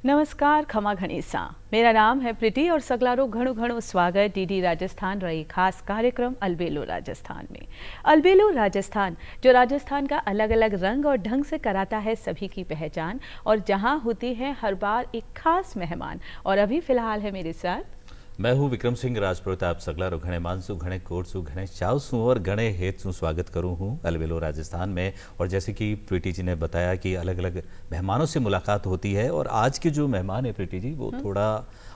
नमस्कार, खमा घनीसा। मेरा नाम है प्रीति और सगलारो घणो घणो स्वागत डीडी राजस्थान रही खास कार्यक्रम अलबेलो राजस्थान में। अलबेलो राजस्थान जो राजस्थान का अलग अलग रंग और ढंग से कराता है सभी की पहचान, और जहां होती है हर बार एक खास मेहमान। और अभी फिलहाल है मेरे साथ मैं हूँ विक्रम सिंह राजपूत। आप सगलारो घणे मानसू घणे कोटसू घणे चावसू और घणे हेतसू स्वागत करूँ हूँ अलबेलो राजस्थान में। और जैसे कि प्रीति जी ने बताया कि अलग अलग मेहमानों से मुलाकात होती है, और आज के जो मेहमान है प्रीति जी वो थोड़ा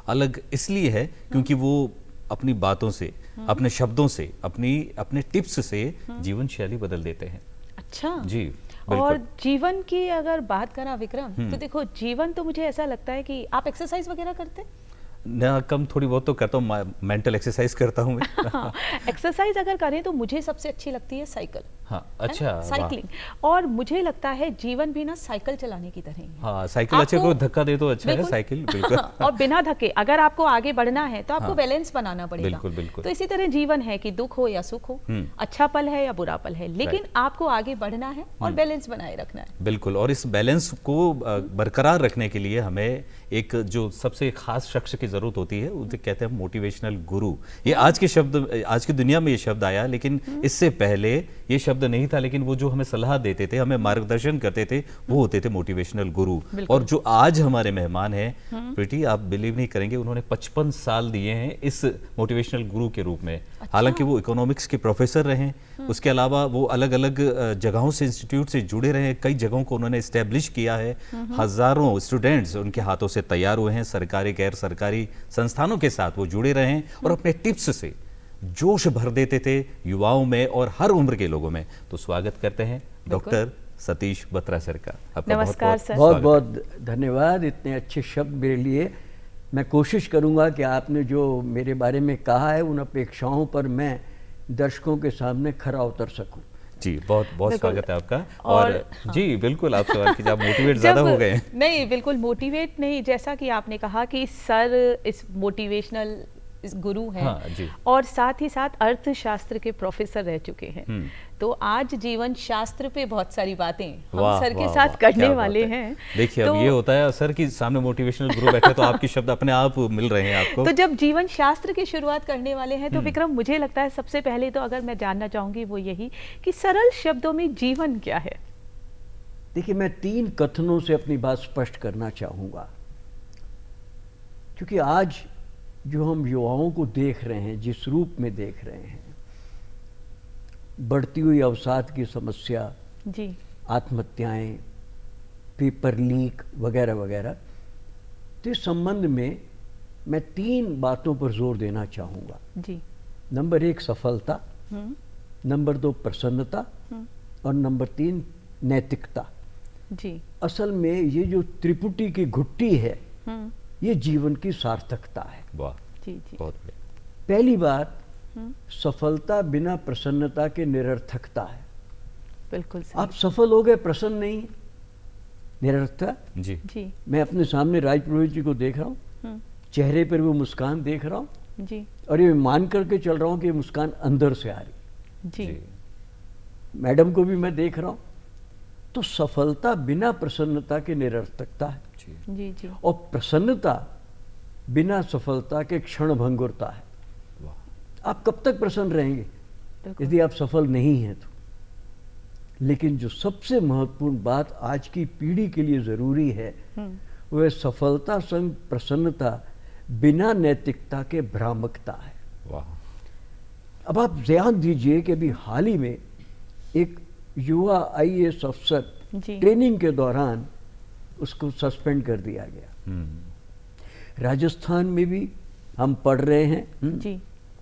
अलग इसलिए है क्योंकि वो अपनी बातों से, अपने शब्दों से, अपने टिप्स से जीवन शैली बदल देते हैं। अच्छा जी और जीवन की अगर बात करा विक्रम, तो देखो जीवन तो मुझे ऐसा लगता है कि आप एक्सरसाइज वगैरह करते हैं ना, कम थोड़ी बहुत तो करता हूँ, मेंटल एक्सरसाइज करता हूँ मैं। हाँ, एक्सरसाइज अगर करें तो मुझे सबसे अच्छी लगती है साइकिल। हाँ, अच्छा, साइकिलिंग। और मुझे लगता है जीवन भी ना साइकिल चलाने की तरह ही है। हाँ, साइकिल अच्छे को धक्का दे तो अच्छा है साइकिल, बिल्कुल। और बिना धक्के अगर आपको आगे बढ़ना है तो आपको बैलेंस बनाना पड़ेगा। बिल्कुल बिल्कुल। तो इसी तरह जीवन है कि दुख हो या सुख हो, अच्छा पल है या बुरा पल है, लेकिन आपको आगे बढ़ना है और बैलेंस बनाए रखना है। बिल्कुल। और इस बैलेंस को बरकरार रखने के लिए हमें एक जो सबसे खास शख्स की जरूरत होती है, उसे कहते हैं मोटिवेशनल गुरु। ये आज की दुनिया में ये शब्द आया, लेकिन इससे पहले ये शब्द नहीं था। लेकिन वो जो हमें सलाह देते थे, हमें मार्गदर्शन करते थे, वो होते थे मोटिवेशनल गुरु। और जो आज हमारे मेहमान हैं प्रीति, आप बिलीव नहीं करेंगे, उन्होंने 55 साल दिए हैं इस मोटिवेशनल गुरु के रूप में। अच्छा। हालांकि वो इकोनॉमिक्स के प्रोफेसर रहे, उसके अलावा वो अलग अलग जगहों से, इंस्टीट्यूट से जुड़े रहे, कई जगहों को उन्होंने एस्टेब्लिश किया है। हजारों स्टूडेंट्स उनके हाथों से तैयार हुए हैं, सरकारी गैर सरकारी संस्थानों के साथ वो जुड़े रहे हैं और अपने टिप्स से जोश भर देते थे युवाओं में और हर उम्र के लोगों में। तो स्वागत करते हैं डॉक्टर सतीश बत्रा सर का। आपका नमस्कार सर। बहुत बहुत धन्यवाद इतने अच्छे शब्द मेरे लिए। मैं कोशिश करूंगा कि आपने जो मेरे बारे में कहा है उन अपेक्षाओं पर मैं दर्शकों के सामने खरा उतर सकूं। जी, बहुत बहुत स्वागत है आपका। और हाँ। जी बिल्कुल, आप सवाल कीजिए। आप मोटिवेट ज्यादा हो गए। नहीं, बिल्कुल मोटिवेट नहीं, जैसा कि आपने कहा कि सर इस मोटिवेशनल गुरु हैं। हाँ, जी। और साथ ही साथ अर्थशास्त्र के प्रोफेसर रह चुके हैं। तो आज जीवन शास्त्र पे बहुत सारी बातें हम सर के साथ करने वाले हैं। देखिए, अब ये होता है सर की सामने मोटिवेशनल गुरु बैठे तो आपके शब्द अपने आप मिल रहे हैं आपको। तो जब जीवन शास्त्र की शुरुआत करने वाले हैं तो विक्रम, मुझे लगता है सबसे पहले तो अगर मैं जानना चाहूंगी वो यही कि सरल शब्दों में जीवन क्या है। देखिए, मैं 3 कथनों से अपनी बात स्पष्ट करना चाहूंगा, क्योंकि आज जो हम युवाओं को देख रहे हैं, जिस रूप में देख रहे हैं, बढ़ती हुई अवसाद की समस्या जी, आत्महत्याएं, पेपर लीक वगैरह वगैरह, तो इस संबंध में मैं 3 बातों पर जोर देना चाहूँगा। जी। नंबर 1 सफलता, नंबर 2 प्रसन्नता और नंबर 3 नैतिकता। जी। असल में ये जो त्रिपुटी की घुट्टी है, ये जीवन की सार्थकता है। वाह, जी जी, बहुत बढ़िया। पहली बात, सफलता बिना प्रसन्नता के निरर्थकता है। बिल्कुल सही। आप सफल हो गए, प्रसन्न नहीं, निरर्थकता। जी जी मैं अपने सामने राज पुरोहित जी को देख रहा हूँ, चेहरे पर वो मुस्कान देख रहा हूँ, जी, और ये मान करके चल रहा हूँ कि ये मुस्कान अंदर से आ रही। जी। मैडम को भी मैं देख रहा हूँ। तो सफलता बिना प्रसन्नता के निरर्थकता है। जी जी। और प्रसन्नता बिना सफलता के क्षण भंगुरता है। आप कब तक प्रसन्न रहेंगे यदि आप सफल नहीं हैं तो। लेकिन जो सबसे महत्वपूर्ण बात आज की पीढ़ी के लिए जरूरी है, वह सफलता संग प्रसन्नता बिना नैतिकता के भ्रामकता है। वाह। अब आप ध्यान दीजिए कि अभी हाल ही में एक युवा IAS अफसर ट्रेनिंग के दौरान उसको सस्पेंड कर दिया गया। राजस्थान में भी हम पढ़ रहे हैं जी।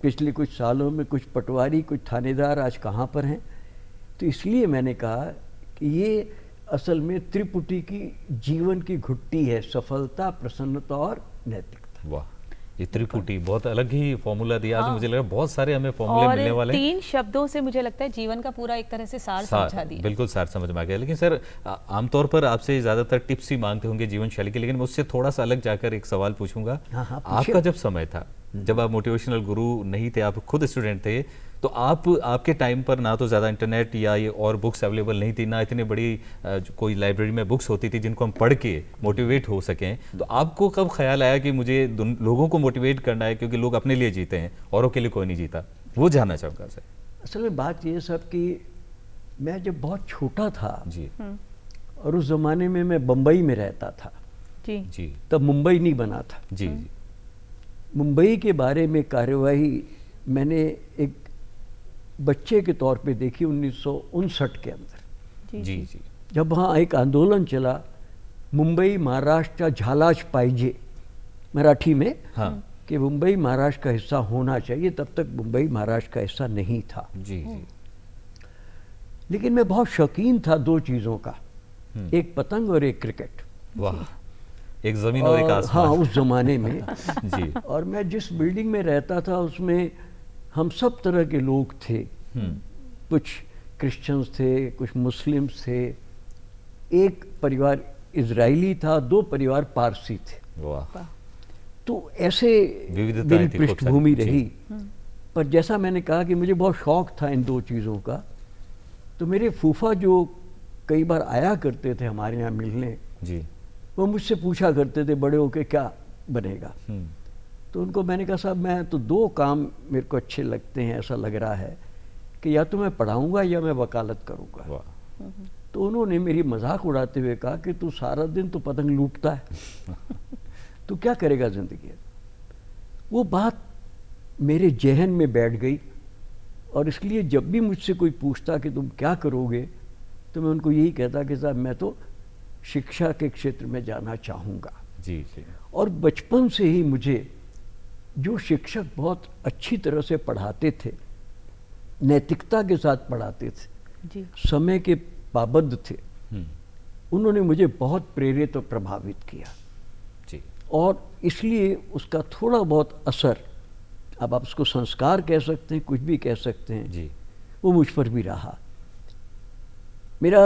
पिछले कुछ सालों में कुछ पटवारी, कुछ थानेदार आज कहाँ पर हैं। तो इसलिए मैंने कहा कि ये असल में त्रिपुटी की जीवन की घुट्टी है, सफलता, प्रसन्नता और नैतिकता। वाह, ये त्रिपुटी बहुत अलग ही फॉर्मूला दिया। आज मुझे लग रहा है बहुत सारे हमें फॉर्मूले मिलने वाले हैं। 3 शब्दों से मुझे लगता है जीवन का पूरा एक तरह से सार समझा दिया। बिल्कुल सार समझ में आ गया। लेकिन सर, आमतौर पर आपसे ज्यादातर टिप्स ही मांगते होंगे जीवन शैली के, लेकिन मैं उससे थोड़ा सा अलग जाकर एक सवाल पूछूंगा। आपका जब समय था, जब आप मोटिवेशनल गुरु नहीं थे, आप खुद स्टूडेंट थे, तो आपके टाइम पर ना तो ज़्यादा इंटरनेट या ये और बुक्स अवेलेबल नहीं थी, ना इतनी बड़ी कोई लाइब्रेरी में बुक्स होती थी जिनको हम पढ़ के मोटिवेट हो सकें। तो आपको कब ख्याल आया कि मुझे लोगों को मोटिवेट करना है, क्योंकि लोग अपने लिए जीते हैं, औरों के लिए कोई नहीं जीता? वो जानना चाहूँगा सर। असल में बात ये सब कि मैं जब बहुत छोटा था जी और उस ज़माने में मैं बम्बई में रहता था, जी जी तब मुंबई नहीं बना था। जी जी मुंबई के बारे में कार्यवाही मैंने एक बच्चे के तौर पे देखी 1959 के अंदर, जी जी जब वहाँ एक आंदोलन चला, मुंबई महाराष्ट्र झालाच पाहिजे, मराठी में, हाँ कि मुंबई महाराष्ट्र का हिस्सा होना चाहिए। तब तक मुंबई महाराष्ट्र का हिस्सा नहीं था। जी जी लेकिन मैं बहुत शौकीन था दो चीज़ों का, एक पतंग और एक क्रिकेट। वाह, एक ज़मीन और एक आसमान। हाँ, उस ज़माने में जी और मैं जिस बिल्डिंग में रहता था उसमें हम सब तरह के लोग थे। कुछ क्रिश्चियंस थे, कुछ मुस्लिम्स थे, एक परिवार इजरायली था, दो परिवार पारसी थे। वाह, तो ऐसे विविधताएं मेरी थी खूब सारी। पृष्ठभूमि जी। रही। पर जैसा मैंने कहा कि मुझे बहुत शौक था इन दो चीज़ों का, तो मेरे फूफा जो कई बार आया करते थे हमारे यहाँ मिलने, जी वो मुझसे पूछा करते थे बड़े होके क्या बनेगा। तो उनको मैंने कहा साहब मैं तो दो काम मेरे को अच्छे लगते हैं, ऐसा लग रहा है कि या तो मैं पढ़ाऊँगा या मैं वकालत करूँगा। वाह, तो उन्होंने मेरी मजाक उड़ाते हुए कहा कि तू सारा दिन तो पतंग लूटता है, तू क्या करेगा ज़िंदगी में। वो बात मेरे जहन में बैठ गई और इसलिए जब भी मुझसे कोई पूछता कि तुम क्या करोगे, तो मैं उनको यही कहता कि साहब मैं तो शिक्षा के क्षेत्र में जाना चाहूँगा। जी जी और बचपन से ही मुझे जो शिक्षक बहुत अच्छी तरह से पढ़ाते थे, नैतिकता के साथ पढ़ाते थे, जी समय के पाबंद थे, हम्म, उन्होंने मुझे बहुत प्रेरित और प्रभावित किया। जी और इसलिए उसका थोड़ा बहुत असर, अब आप उसको संस्कार कह सकते हैं, कुछ भी कह सकते हैं, जी वो मुझ पर भी रहा। मेरा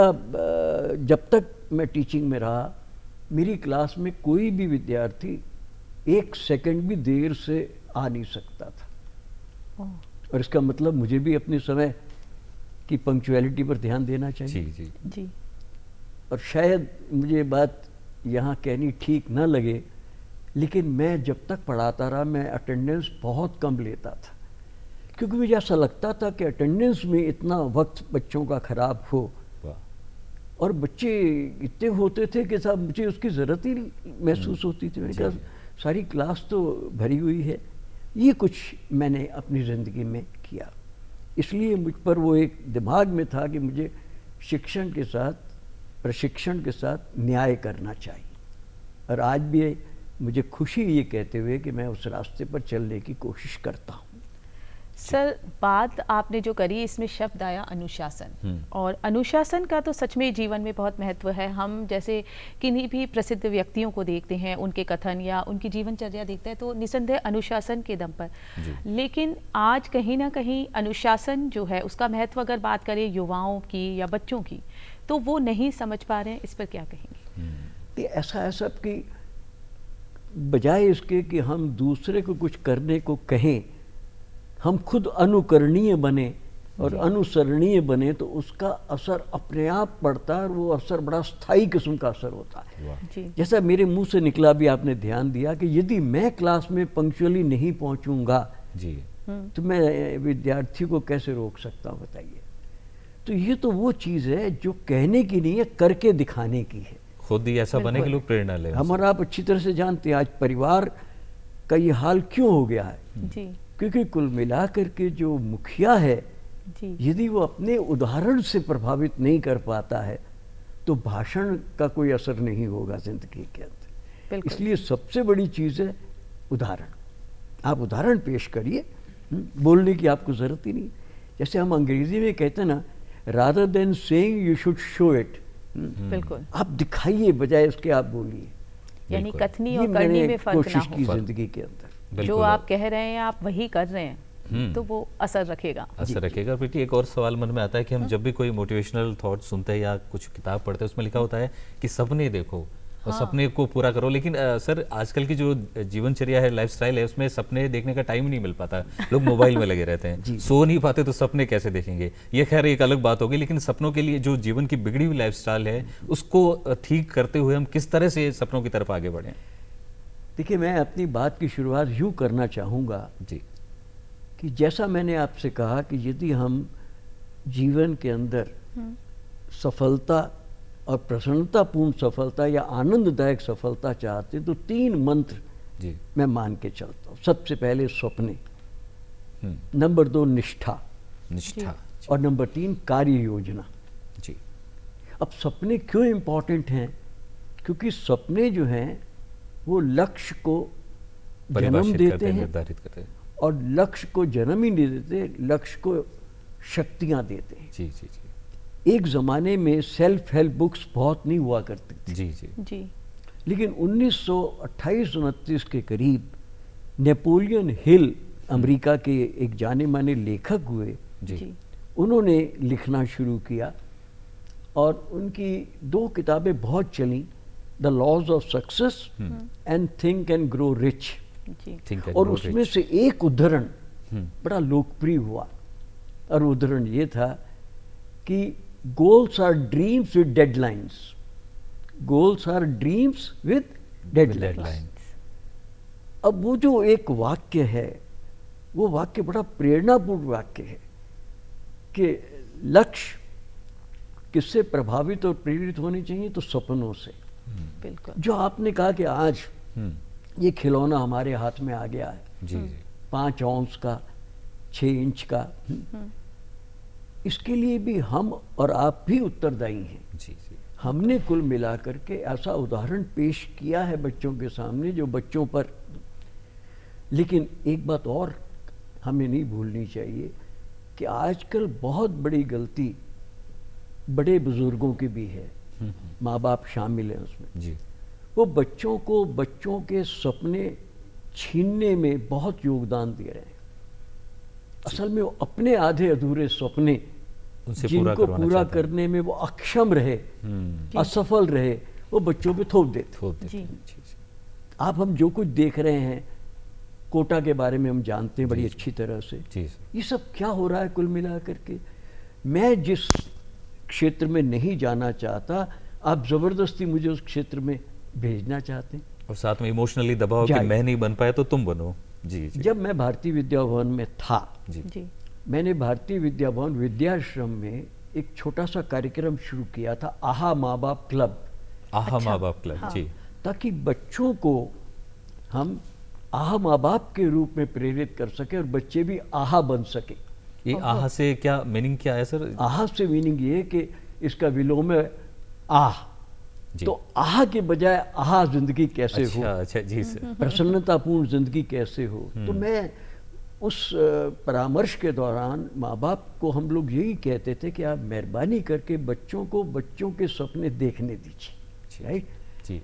जब तक मैं टीचिंग में रहा, मेरी क्लास में कोई भी विद्यार्थी एक सेकंड भी देर से आ नहीं सकता था। और इसका मतलब मुझे भी अपने समय की पंक्चुअलिटी पर ध्यान देना चाहिए। जी जी जी और शायद मुझे बात यहाँ कहनी ठीक न लगे, लेकिन मैं जब तक पढ़ाता रहा मैं अटेंडेंस बहुत कम लेता था, क्योंकि मुझे ऐसा लगता था कि अटेंडेंस में इतना वक्त बच्चों का ख़राब हो, वाह, और बच्चे इतने होते थे कि साहब मुझे उसकी ज़रूरत ही नहीं महसूस होती थी। मैंने कहा सारी क्लास तो भरी हुई है। ये कुछ मैंने अपनी ज़िंदगी में किया, इसलिए मुझ पर वो एक दिमाग में था कि मुझे शिक्षण के साथ, प्रशिक्षण के साथ न्याय करना चाहिए। और आज भी मुझे खुशी ये कहते हुए कि मैं उस रास्ते पर चलने की कोशिश करता हूँ। सर, बात आपने जो करी इसमें शब्द आया अनुशासन, और अनुशासन का तो सच में जीवन में बहुत महत्व है। हम जैसे किन्हीं भी प्रसिद्ध व्यक्तियों को देखते हैं, उनके कथन या उनकी जीवनचर्या देखते हैं तो निसंदेह अनुशासन के दम पर। लेकिन आज कहीं ना कहीं अनुशासन जो है उसका महत्व अगर बात करें युवाओं की या बच्चों की, तो वो नहीं समझ पा रहे हैं। इस पर क्या कहेंगे? ऐसा है सब कि बजाय इसके कि हम दूसरे को कुछ करने को कहें, हम खुद अनुकरणीय बने और अनुसरणीय बने, तो उसका असर अपने आप पड़ता है और वो असर बड़ा स्थायी किस्म का असर होता है। जी जैसा मेरे मुंह से निकला भी, आपने ध्यान दिया कि यदि मैं क्लास में पंक्चुअली नहीं पहुंचूंगा जी तो मैं विद्यार्थी को कैसे रोक सकता हूँ, बताइए। तो ये तो वो चीज़ है जो कहने की नहीं है, करके दिखाने की है। खुद ही ऐसा बने कि लोग प्रेरणा लें। हमारा आप अच्छी तरह से जानते हैं आज परिवार का ये हाल क्यों हो गया है, जी क्योंकि कुल मिलाकर के जो मुखिया है, जी यदि वो अपने उदाहरण से प्रभावित नहीं कर पाता है तो भाषण का कोई असर नहीं होगा जिंदगी के अंदर। बिल्कुल। इसलिए सबसे बड़ी चीज़ है उदाहरण। आप उदाहरण पेश करिए, बोलने की आपको ज़रूरत ही नहीं। जैसे हम अंग्रेजी में कहते हैं ना, rather than saying you should show it. बिल्कुल, आप दिखाइए बजाय उसके आप बोलिए। यानी बिल्कुल। कथनी ये और करनी मैंने में फर्क ना कोशिश की हो। जिंदगी के अंदर। जो बिल्कुल। आप कह रहे हैं आप वही कर रहे हैं, तो वो असर रखेगा। असर रखेगा। बेटी, एक और सवाल मन में आता है कि हम जब भी कोई मोटिवेशनल थॉट सुनते हैं या कुछ किताब पढ़ते हैं, उसमें लिखा होता है कि सपने देखो, और सपने को पूरा करो। लेकिन सर आजकल की जो जीवनचर्या है, लाइफस्टाइल है, उसमें सपने देखने का टाइम नहीं मिल पाता, लोग मोबाइल में लगे रहते हैं, सो नहीं पाते, तो सपने कैसे देखेंगे? ये खैर एक अलग बात होगी, लेकिन सपनों के लिए जो जीवन की बिगड़ी हुई लाइफस्टाइल है उसको ठीक करते हुए हम किस तरह से सपनों की तरफ आगे बढ़ें? देखिए, मैं अपनी बात की शुरुआत यूँ करना चाहूँगा जी, कि जैसा मैंने आपसे कहा कि यदि हम जीवन के अंदर सफलता और प्रसन्नतापूर्ण सफलता या आनंददायक सफलता चाहते हैं, तो 3 मंत्र जी, मैं मान के चलता हूँ। सबसे पहले सपने, हम्म, नंबर 2 निष्ठा, निष्ठा, और नंबर 3 कार्य योजना। जी, अब सपने क्यों इम्पोर्टेंट हैं? क्योंकि सपने जो हैं वो लक्ष्य को जन्म परिभाषित देते करते हैं, हैं, निर्धारित करते हैं। और लक्ष्य को जन्म ही नहीं देते, लक्ष्य को शक्तियाँ देते हैं। जी, जी, जी, एक ज़माने में सेल्फ हेल्प बुक्स बहुत नहीं हुआ करती थी, जी, जी, जी, लेकिन 1928-29 के करीब नेपोलियन हिल, अमेरिका के एक जाने माने लेखक हुए, जी, जी, उन्होंने लिखना शुरू किया और उनकी 2 किताबें बहुत चलीं, the laws of success and think and grow rich. जी, Think and और Grow उसमें Rich। से एक उद्धरण हम्म, बड़ा लोकप्रिय हुआ, और उद्धरण ये था कि goals are dreams with deadlines, goals are dreams with deadlines. deadlines। अब वो जो एक वाक्य है, वो वाक्य बड़ा प्रेरणापूर्ण वाक्य है कि लक्ष्य किससे प्रभावित और प्रेरित होने चाहिए? तो सपनों से। बिल्कुल, जो आपने कहा कि आज हम्म, ये खिलौना हमारे हाथ में आ गया है, जी, जी, 5 औंस का, 6 इंच का, इसके लिए भी हम और आप भी उत्तरदायी हैं। जी, जी, हमने कुल मिलाकर के ऐसा उदाहरण पेश किया है बच्चों के सामने जो बच्चों पर, लेकिन एक बात और हमें नहीं भूलनी चाहिए कि आजकल बहुत बड़ी गलती बड़े बुजुर्गों की भी है, माँ बाप शामिल हैं उसमें। जी, वो बच्चों को बच्चों के सपने छीनने में बहुत योगदान दे रहे हैं। असल में वो अपने आधे अधूरे सपने उनसे जिनको करवाना पूरा चाहते हैं। करने में वो अक्षम रहे, असफल रहे, वो बच्चों पे थोप देते। थोप देते जी। हैं, जी, जी, आप हम जो कुछ देख रहे हैं, कोटा के बारे में हम जानते हैं बड़ी जी, अच्छी तरह से। जी, सर। ये सब क्या हो रहा है कुल मिला करके? मैं जिस क्षेत्र में नहीं जाना चाहता, आप ज़बरदस्ती मुझे उस क्षेत्र में भेजना चाहते हैं। और साथ में इमोशनली दबाव कि जाए। मैं नहीं बन पाया तो तुम बनो। जी, जी, जब मैं भारतीय विद्या भवन में था, जी, जी, मैंने भारतीय विद्या भवन विद्याश्रम में एक छोटा सा कार्यक्रम शुरू किया था, आहा माँ बाप क्लब, आहा अच्छा, माँ बाप क्लब। हाँ। जी, ताकि बच्चों को हम आहा माँ बाप के रूप में प्रेरित कर सके और बच्चे भी आहा बन सके। ये आहा से क्या मीनिंग क्या है सर? आहा से मीनिंग ये है कि इसका विलोम है आह, जी। तो आह के बजाय आहा जिंदगी कैसे हो, अच्छा, अच्छा, जी सर। प्रसन्नतापूर्ण जिंदगी कैसे हो। तो मैं उस परामर्श के दौरान माँ बाप को हम लोग यही कहते थे कि आप मेहरबानी करके बच्चों को बच्चों के सपने देखने दीजिए, जी, राइट? जी,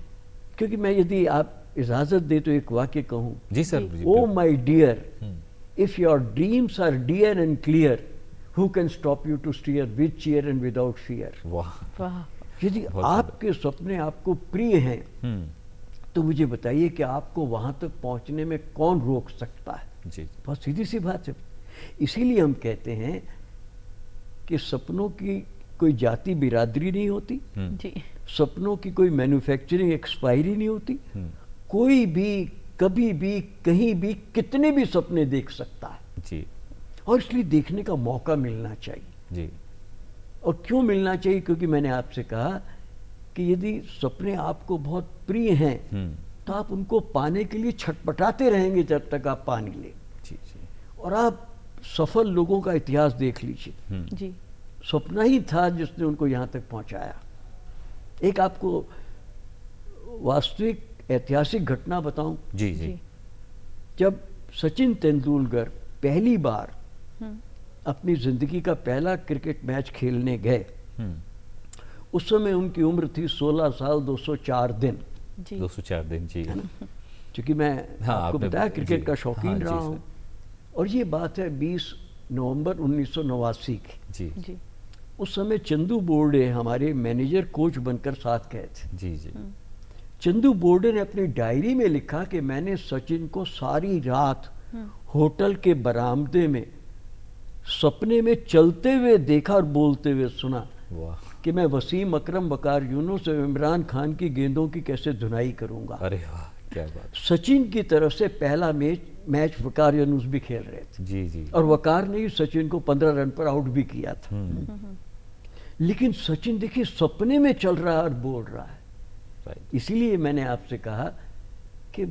क्योंकि मैं, यदि आप इजाज़त दे तो एक वाक्य कहूँ, जी सर। जी। जी, oh my dear, hmm, if your dreams are dear and clear, who can stop you to steer with cheer and without fear. वाह। वाह, यदि बहुत आपके सपने आपको प्रिय हैं, हम्म, तो मुझे बताइए कि आपको वहाँ तक पहुँचने में कौन रोक सकता है? जी, बहुत सीधी सी बात है। इसीलिए हम कहते हैं कि सपनों की कोई जाति बिरादरी नहीं होती, हम्म, जी, सपनों की कोई मैन्युफैक्चरिंग एक्सपायरी नहीं होती। हम्म, कोई भी कभी भी कहीं भी कितने भी सपने देख सकता है, जी, और इसलिए देखने का मौका मिलना चाहिए। जी, और क्यों मिलना चाहिए? क्योंकि मैंने आपसे कहा कि यदि सपने आपको बहुत प्रिय हैं, हम्म, तो आप उनको पाने के लिए छटपटाते रहेंगे जब तक आप पा नहीं लें। जी, जी, और आप सफल लोगों का इतिहास देख लीजिए, हम्म, जी, सपना ही था जिसने उनको यहाँ तक पहुँचाया। एक आपको वास्तविक ऐतिहासिक घटना बताऊं, जी, जी, जी, जब सचिन तेंदुलकर पहली बार हम्म, अपनी ज़िंदगी का पहला क्रिकेट मैच खेलने गए, हम्म, उस समय उनकी उम्र थी 16 साल 204 दिन। जी, 204 दिन। जी, क्योंकि मैं हाँ, आपको आपने- बताया क्रिकेट जी, का हाँ, शौकीन जी, रहा सर। हूँ, और ये बात है 20 नवंबर 1989 की। जी, जी, उस समय चंदू बोर्डे हमारे मैनेजर कोच बनकर साथ गए थे। जी, जी, चंदू बोर्डे ने अपनी डायरी में लिखा कि मैंने सचिन को सारी रात होटल के बरामदे में सपने में चलते हुए देखा और बोलते हुए सुना वाह, कि मैं वसीम अकरम, वकार यूनुस और इमरान खान की गेंदों की कैसे धुनाई करूंगा। अरे वाह, क्या बात। सचिन की तरफ से पहला मैच वकार यूनुस भी खेल रहे थे जी जी। और वकार ने ही सचिन को 15 रन पर आउट भी किया था। लेकिन सचिन देखिए सपने में चल रहा है और बोल रहा है। राइट। इसीलिए मैंने आपसे कहा कि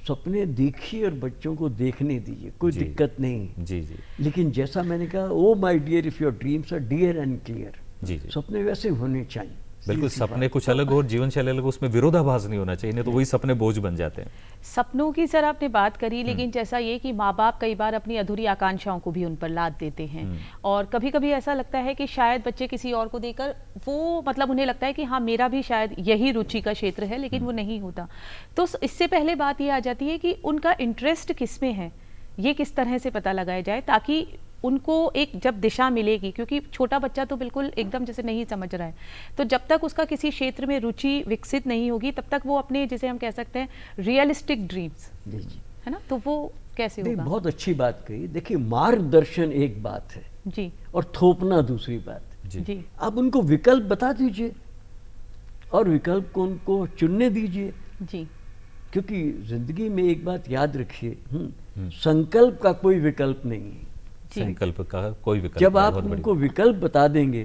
सपने देखिए और बच्चों को देखने दीजिए, कोई जी। दिक्कत नहीं। जी जी लेकिन जैसा मैंने कहा, oh my dear if your dreams are dear and clear, जी जी। सपने वैसे होने चाहिए। बिल्कुल, सीधी सी सपने बात। कुछ अलग हो और जीवन शैली अलग हो, उसमें विरोधाभास नहीं होना चाहिए, नहीं तो वही सपने बोझ बन जाते हैं। सपनों की सर आपने बात करी, लेकिन जैसा ये कि माँ बाप कई बार अपनी अधूरी आकांक्षाओं को भी उन पर लाद देते हैं और कभी कभी ऐसा लगता है कि शायद बच्चे किसी और को देकर वो मतलब उन्हें लगता है कि हाँ मेरा भी शायद यही रुचि का क्षेत्र है, लेकिन वो नहीं होता। तो इससे पहले बात ये आ जाती है कि उनका इंटरेस्ट किस में है, ये किस तरह से पता लगाया जाए ताकि उनको एक जब दिशा मिलेगी, क्योंकि छोटा बच्चा तो बिल्कुल एकदम जैसे नहीं समझ रहा है, तो जब तक उसका किसी क्षेत्र में रुचि विकसित नहीं होगी तब तक वो अपने जिसे हम कह सकते हैं रियलिस्टिक ड्रीम्स, जी जी। है ना, तो वो कैसे नहीं, होगा? बहुत अच्छी बात कही। देखिए मार्गदर्शन एक बात है जी और थोपना दूसरी बात है। जी जी आप उनको विकल्प बता दीजिए और विकल्प को उनको चुनने दीजिए, जी क्योंकि जिंदगी में एक बात याद रखिए, संकल्प का कोई विकल्प नहीं है। जी। संकल्प का कोई विकल्प जब नहीं, आप बहुत बड़ी उनको बात। विकल्प बता देंगे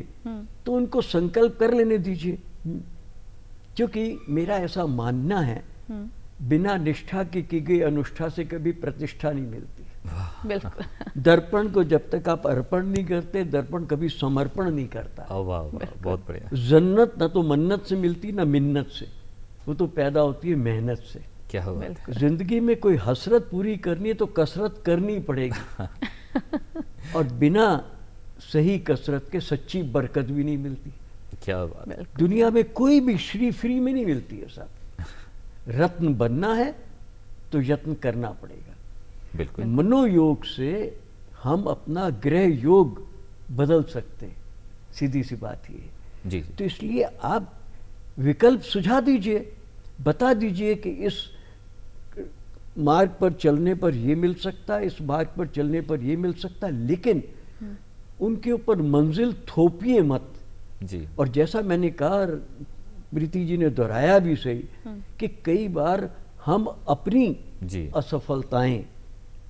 तो उनको संकल्प कर लेने दीजिए। क्योंकि मेरा ऐसा मानना है, बिना निष्ठा की गई अनुष्ठा से कभी प्रतिष्ठा नहीं मिलती। बिल्कुल दर्पण को जब तक आप अर्पण नहीं करते, दर्पण कभी समर्पण नहीं करता। वाह वाह, बहुत बढ़िया। जन्नत ना तो मन्नत से मिलती ना मिन्नत से, वो तो पैदा होती है मेहनत से। क्या हुआ? जिंदगी में कोई हसरत पूरी करनी है तो कसरत करनी पड़ेगी और बिना सही कसरत के सच्ची बरकत भी नहीं मिलती। क्या बात है। दुनिया में कोई भी श्री फ्री में नहीं मिलती है साहब। रत्न बनना है तो यत्न करना पड़ेगा। बिल्कुल। मनोयोग से हम अपना ग्रह योग बदल सकते हैं, सीधी सी बात ये है। जी जी। तो इसलिए आप विकल्प सुझा दीजिए, बता दीजिए कि इस मार्ग पर चलने पर ये मिल सकता है, इस मार्ग पर चलने पर ये मिल सकता है, लेकिन उनके ऊपर मंजिल थोपिए मत। जी। और जैसा मैंने कहा, प्रीति जी ने दोहराया भी सही, कि कई बार हम अपनी जी। असफलताएं,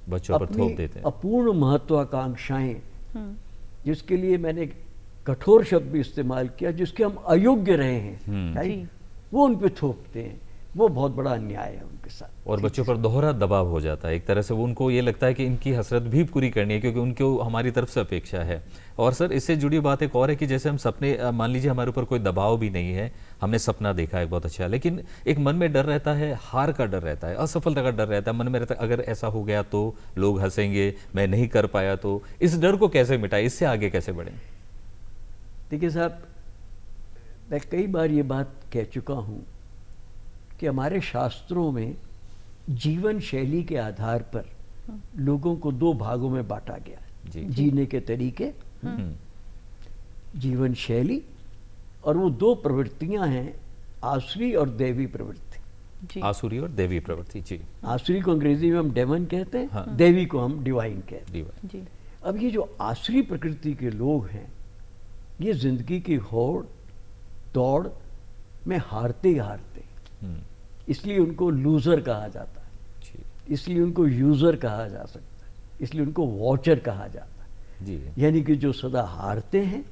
बच्चों पर अपनी थोप देते हैं। अपूर्ण महत्वाकांक्षाएं, जिसके लिए मैंने कठोर शब्द भी इस्तेमाल किया, जिसके हम अयोग्य रहे हैं, राइट, वो उन पे थोपते हैं। वो बहुत बड़ा अन्याय है उनके साथ। और बच्चों पर दोहरा दबाव हो जाता है एक तरह से। वो उनको ये लगता है कि इनकी हसरत भी पूरी करनी है क्योंकि उनको हमारी तरफ से अपेक्षा है। और सर इससे जुड़ी बात एक और है कि जैसे हम सपने, मान लीजिए हमारे ऊपर कोई दबाव भी नहीं है, हमने सपना देखा है बहुत अच्छा, लेकिन एक मन में डर रहता है, हार का डर रहता है, असफलता का डर रहता है, मन में रहता है अगर ऐसा हो गया तो लोग हंसेंगे, मैं नहीं कर पाया तो। इस डर को कैसे मिटाए, इससे आगे कैसे बढ़े? देखिए साहब, मैं कई बार ये बात कह चुका हूँ कि हमारे शास्त्रों में जीवन शैली के आधार पर लोगों को दो भागों में बांटा गया है। जी। जीने के तरीके, जीवन शैली, और वो दो प्रवृत्तियां हैं, आसुरी और दैवी प्रवृत्ति। जी आसुरी और देवी प्रवृत्ति। जी। आसुरी को अंग्रेजी में हम डेमन कहते हैं, हाँ। देवी को हम डिवाइन कहते हैं। दीवार। जी अब ये जो आसुरी प्रकृति के लोग हैं, ये जिंदगी की होड़ दौड़ में हारते ही हारते, इसलिए उनको लूजर कहा जाता है, जी इसलिए उनको यूजर कहा जा सकता है, इसलिए उनको वॉचर कहा जाता है। जी। यानी कि जो सदा हारते हैं,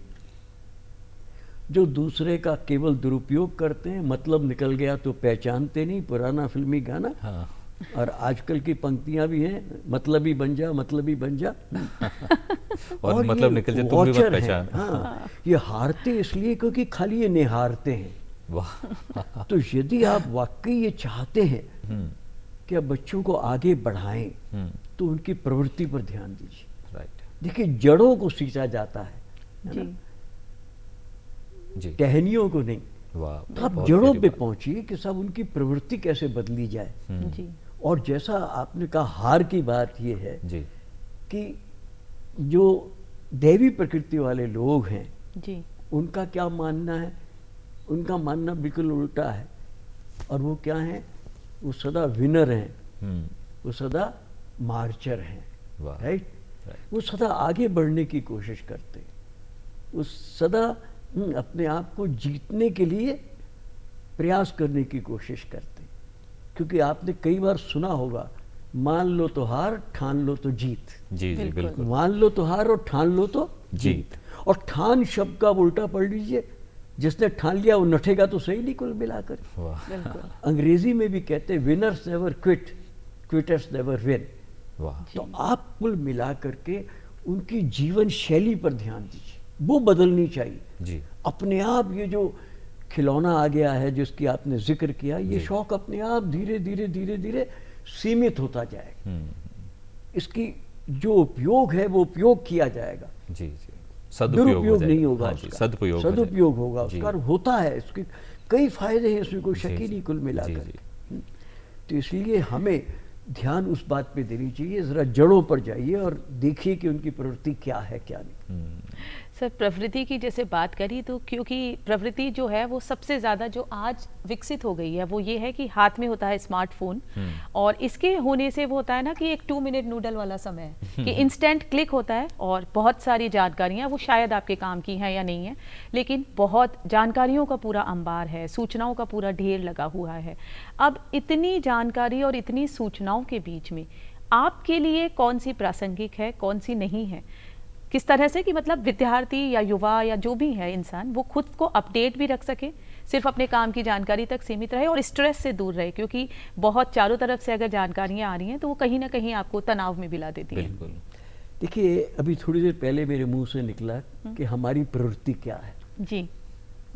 जो दूसरे का केवल दुरुपयोग करते हैं, मतलब निकल गया तो पहचानते नहीं, पुराना फिल्मी गाना। हाँ। और आजकल की पंक्तियां भी हैं, मतलबी बन जा, मतलबी बन जा। और ये मतलब निकल जाए तुम भी मत वॉचर हैं। पहचान। हाँ, ये हारते इसलिए क्योंकि खाली ये निहारते हैं। वाह। तो यदि आप वाकई ये चाहते हैं कि आप बच्चों को आगे बढ़ाएं, तो उनकी प्रवृत्ति पर ध्यान दीजिए। राइट। देखिए, जड़ों को सींचा जाता है जी ना? जी। टहनियों को नहीं। वाह। तो आप बहुत जड़ों गहरी पे बात। पहुंचिए कि सब उनकी प्रवृत्ति कैसे बदली जाए। जी और जैसा आपने कहा, हार की बात ये है जी। कि जो दैवी प्रकृति वाले लोग हैं, जी उनका क्या मानना है? उनका मानना बिल्कुल उल्टा है और वो क्या हैं? वो सदा विनर हैं, हम्म, वो सदा मार्चर हैं, वाह, राइट? राइट। वो सदा आगे बढ़ने की कोशिश करते हैं, वो सदा अपने आप को जीतने के लिए प्रयास करने की कोशिश करते हैं। क्योंकि आपने कई बार सुना होगा, मान लो तो हार, ठान लो तो जीत। जी जी बिल्कुल। बिल्कुल। मान लो तो हार और ठान लो तो जीत। जीत। और ठान शब्द का उल्टा पढ़ लीजिए, जिसने ठान लिया वो नठेगा तो सही नहीं कुल मिलाकर। वाह, बिल्कुल। अंग्रेजी में भी कहते हैं winners never quit, quitters never win. वाह, तो आप कुल मिला करके उनकी जीवन शैली पर ध्यान दीजिए, वो बदलनी चाहिए। जी, अपने आप ये जो खिलौना आ गया है जिसकी आपने जिक्र किया, ये जी। शौक अपने आप धीरे धीरे धीरे धीरे सीमित होता जाएगा। इसकी जो उपयोग है वो उपयोग किया जाएगा, जी जी, सदुपयोग हो दुरुपयोग जाएगा। नहीं होगा हाँ जी, उसका, सदुपयोग हो जाएगा। सदुपयोग होगा जी, उसका। और होता है, इसके कई फायदे हैं, इसमें कोई शक जी, ही जी। नहीं कुल जी, मिलाकर। जी। तो इसलिए हमें ध्यान उस बात पे देनी चाहिए, ज़रा जड़ों पर जाइए और देखिए कि उनकी प्रवृत्ति क्या है क्या नहीं। सर, प्रवृत्ति की जैसे बात करी तो क्योंकि प्रवृत्ति जो है वो सबसे ज़्यादा जो आज विकसित हो गई है वो ये है कि हाथ में होता है स्मार्टफोन, और इसके होने से वो होता है ना कि एक 2 मिनट नूडल वाला समय है कि इंस्टेंट क्लिक होता है और बहुत सारी जानकारियाँ, वो शायद आपके काम की हैं या नहीं है, लेकिन बहुत जानकारियों का पूरा अंबार है, सूचनाओं का पूरा ढेर लगा हुआ है। अब इतनी जानकारी और इतनी सूचनाओं के बीच में आपके लिए कौन सी प्रासंगिक है, कौन सी नहीं है? किस तरह से कि मतलब विद्यार्थी या युवा या जो भी है इंसान, वो खुद को अपडेट भी रख सके, सिर्फ अपने काम की जानकारी तक सीमित रहे और स्ट्रेस से दूर रहे, क्योंकि बहुत चारों तरफ से अगर जानकारियां आ रही हैं तो वो कहीं ना कहीं आपको तनाव में भी ला देती हैं। बिल्कुल। देखिए, अभी थोड़ी देर पहले मेरे मुंह से निकला कि हमारी प्रवृत्ति क्या है। जी।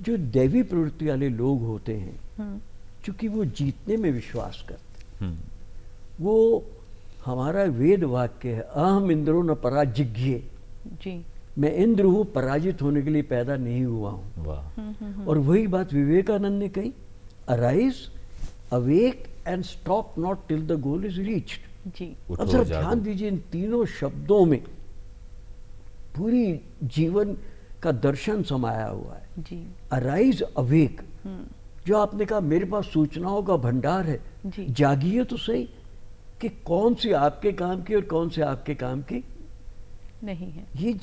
जो दैवी प्रवृत्ति वाले लोग होते हैं, चूंकि वो जीतने में विश्वास करते हैं, वो हमारा वेद वाक्य है, अहम इंद्रो न पराजिज्ञे, जी। मैं इंद्र हूँ, पराजित होने के लिए पैदा नहीं हुआ हूँ। वाह, और वही बात विवेकानंद ने कही, arise, awake and stop not till the goal is reached. जी। उठो, अब जरा जागो। ध्यान दीजिए, इन तीनों शब्दों में पूरी जीवन का दर्शन समाया हुआ है। जी। अराइज, अवेक, जो आपने कहा मेरे पास सूचनाओं का भंडार है, जी। जागिए तो सही कि कौन सी आपके काम की और कौन से आपके काम की नहीं है। ये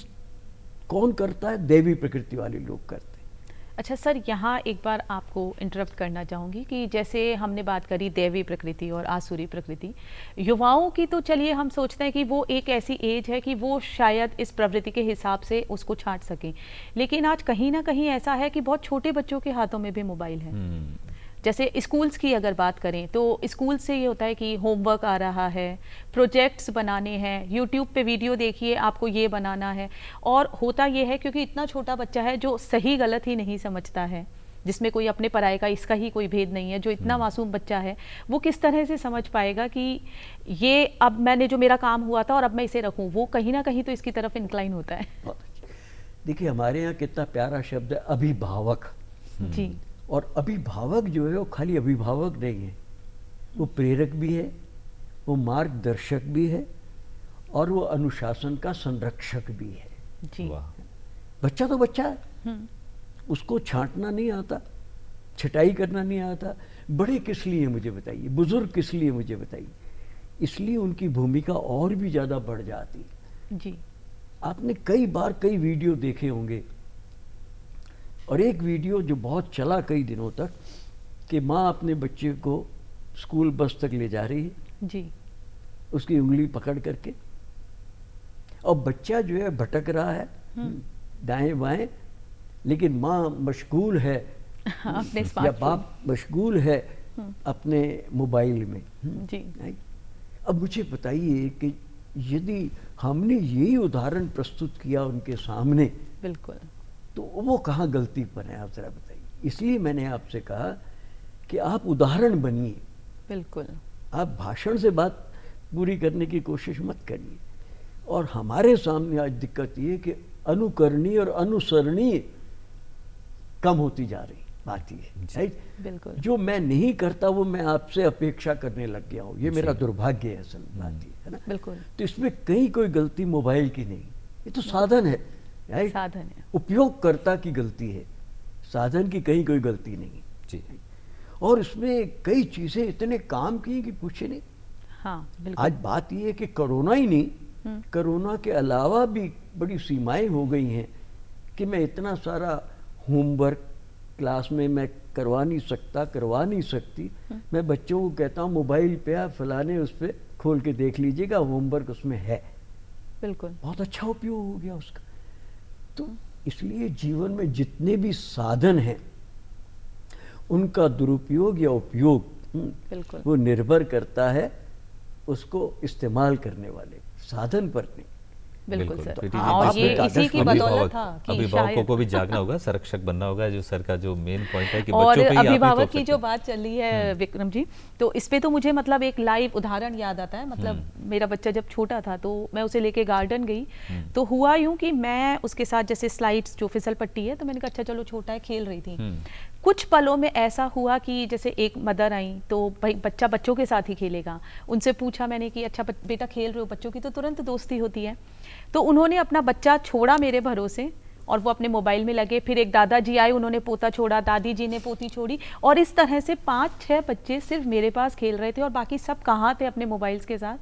कौन करता है? देवी प्रकृति वाले लोग करते हैं। अच्छा सर, यहाँ एक बार आपको इंटरप्ट करना चाहूँगी कि जैसे हमने बात करी दैवी प्रकृति और आसुरी प्रकृति, युवाओं की तो चलिए हम सोचते हैं कि वो एक ऐसी एज है कि वो शायद इस प्रवृत्ति के हिसाब से उसको छांट सकें, लेकिन आज कहीं ना कहीं ऐसा है कि बहुत छोटे बच्चों के हाथों में भी मोबाइल है। जैसे स्कूल्स की अगर बात करें तो स्कूल से ये होता है कि होमवर्क आ रहा है, प्रोजेक्ट्स बनाने हैं, यूट्यूब पे वीडियो देखिए आपको ये बनाना है, और होता ये है क्योंकि इतना छोटा बच्चा है जो सही गलत ही नहीं समझता है, जिसमें कोई अपने पराये का इसका ही कोई भेद नहीं है, जो इतना मासूम बच्चा है वो किस तरह से समझ पाएगा कि ये अब मैंने जो मेरा काम हुआ था और अब मैं इसे रखूँ, वो कहीं ना कहीं तो इसकी तरफ इंक्लाइन होता है। देखिए, हमारे यहाँ कितना प्यारा शब्द है, अभिभावक। जी। और अभिभावक जो है वो खाली अभिभावक नहीं है, वो प्रेरक भी है, वो मार्गदर्शक भी है, और वो अनुशासन का संरक्षक भी है। जी। वाह, बच्चा तो बच्चा है, उसको छांटना नहीं आता, छटाई करना नहीं आता। बड़े किस लिए मुझे बताइए, बुजुर्ग किस लिए मुझे बताइए, इसलिए उनकी भूमिका और भी ज़्यादा बढ़ जाती है। जी। आपने कई बार कई वीडियो देखे होंगे, और एक वीडियो जो बहुत चला कई दिनों तक, कि माँ अपने बच्चे को स्कूल बस तक ले जा रही है, जी। उसकी उंगली पकड़ करके, और बच्चा जो है भटक रहा है दाएं बाएं, लेकिन माँ मशगूल है अपने या स्मार्टफोन। बाप मशगूल है अपने मोबाइल में। जी। अब मुझे बताइए कि यदि हमने यही उदाहरण प्रस्तुत किया उनके सामने, बिल्कुल। तो वो कहाँ गलती पर है, आप जरा बताइए। इसलिए मैंने आपसे कहा कि आप उदाहरण बनिए, बिल्कुल। आप भाषण से बात पूरी करने की कोशिश मत करिए। और हमारे सामने आज दिक्कत ये है कि अनुकरणीय और अनुसरणीय कम होती जा रही, बात ये है, राइट? बिल्कुल। जो मैं नहीं करता वो मैं आपसे अपेक्षा करने लग गया हूँ, ये मेरा दुर्भाग्य है, असल बात ये है ना। बिल्कुल। तो इसमें कहीं कोई गलती मोबाइल की नहीं, ये तो साधन है, राइट? साधन है। उपयोगकर्ता की गलती है, साधन की कहीं कोई गलती नहीं। जी। और इसमें कई चीज़ें इतने काम की कि पूछे नहीं। हाँ बिल्कुल। आज बात ये है कि कोरोना ही नहीं, कोरोना के अलावा भी बड़ी सीमाएं हो गई हैं कि मैं इतना सारा होमवर्क क्लास में मैं करवा नहीं सकती। मैं बच्चों को कहता हूँ मोबाइल पे आप फलाने उस पर खोल के देख लीजिएगा, होमवर्क उसमें है। बिल्कुल। बहुत अच्छा उपयोग हो गया उसका। तो इसलिए जीवन में जितने भी साधन हैं उनका दुरुपयोग या उपयोग बिल्कुल वो निर्भर करता है उसको इस्तेमाल करने वाले साधन पर नहीं। बिल्कुल सर। प्रीति जी, और इसमें ये इसी की बदौलत था कि अभिभावकों शायद को भी जागना होगा, संरक्षक बनना होगा, जो सर का जो मेन पॉइंट है कि और बच्चों पे ही आप नहीं अभिभावक थोप की सकते। जो बात चल रही है विक्रम जी, तो इस पे तो मुझे मतलब एक लाइव उदाहरण याद आता है। मतलब मेरा बच्चा जब छोटा था तो मैं उसे लेके गार्डन गई, तो हुआ यूं कि मैं उसके साथ जैसे स्लाइड्स जो फिसल पट्टी है, तो मैंने कहा अच्छा चलो छोटा है, खेल रही थी। कुछ पलों में ऐसा हुआ कि जैसे एक मदर आई तो भाई बच्चा बच्चों के साथ ही खेलेगा, उनसे पूछा मैंने कि अच्छा बेटा खेल रहे हो, बच्चों की तो तुरंत दोस्ती होती है। तो उन्होंने अपना बच्चा छोड़ा मेरे भरोसे और वो अपने मोबाइल में लगे। फिर एक दादाजी आए, उन्होंने पोता छोड़ा, दादी जी ने पोती छोड़ी, और इस तरह से 5-6 बच्चे सिर्फ मेरे पास खेल रहे थे और बाकी सब कहाँ थे अपने मोबाइल्स के साथ।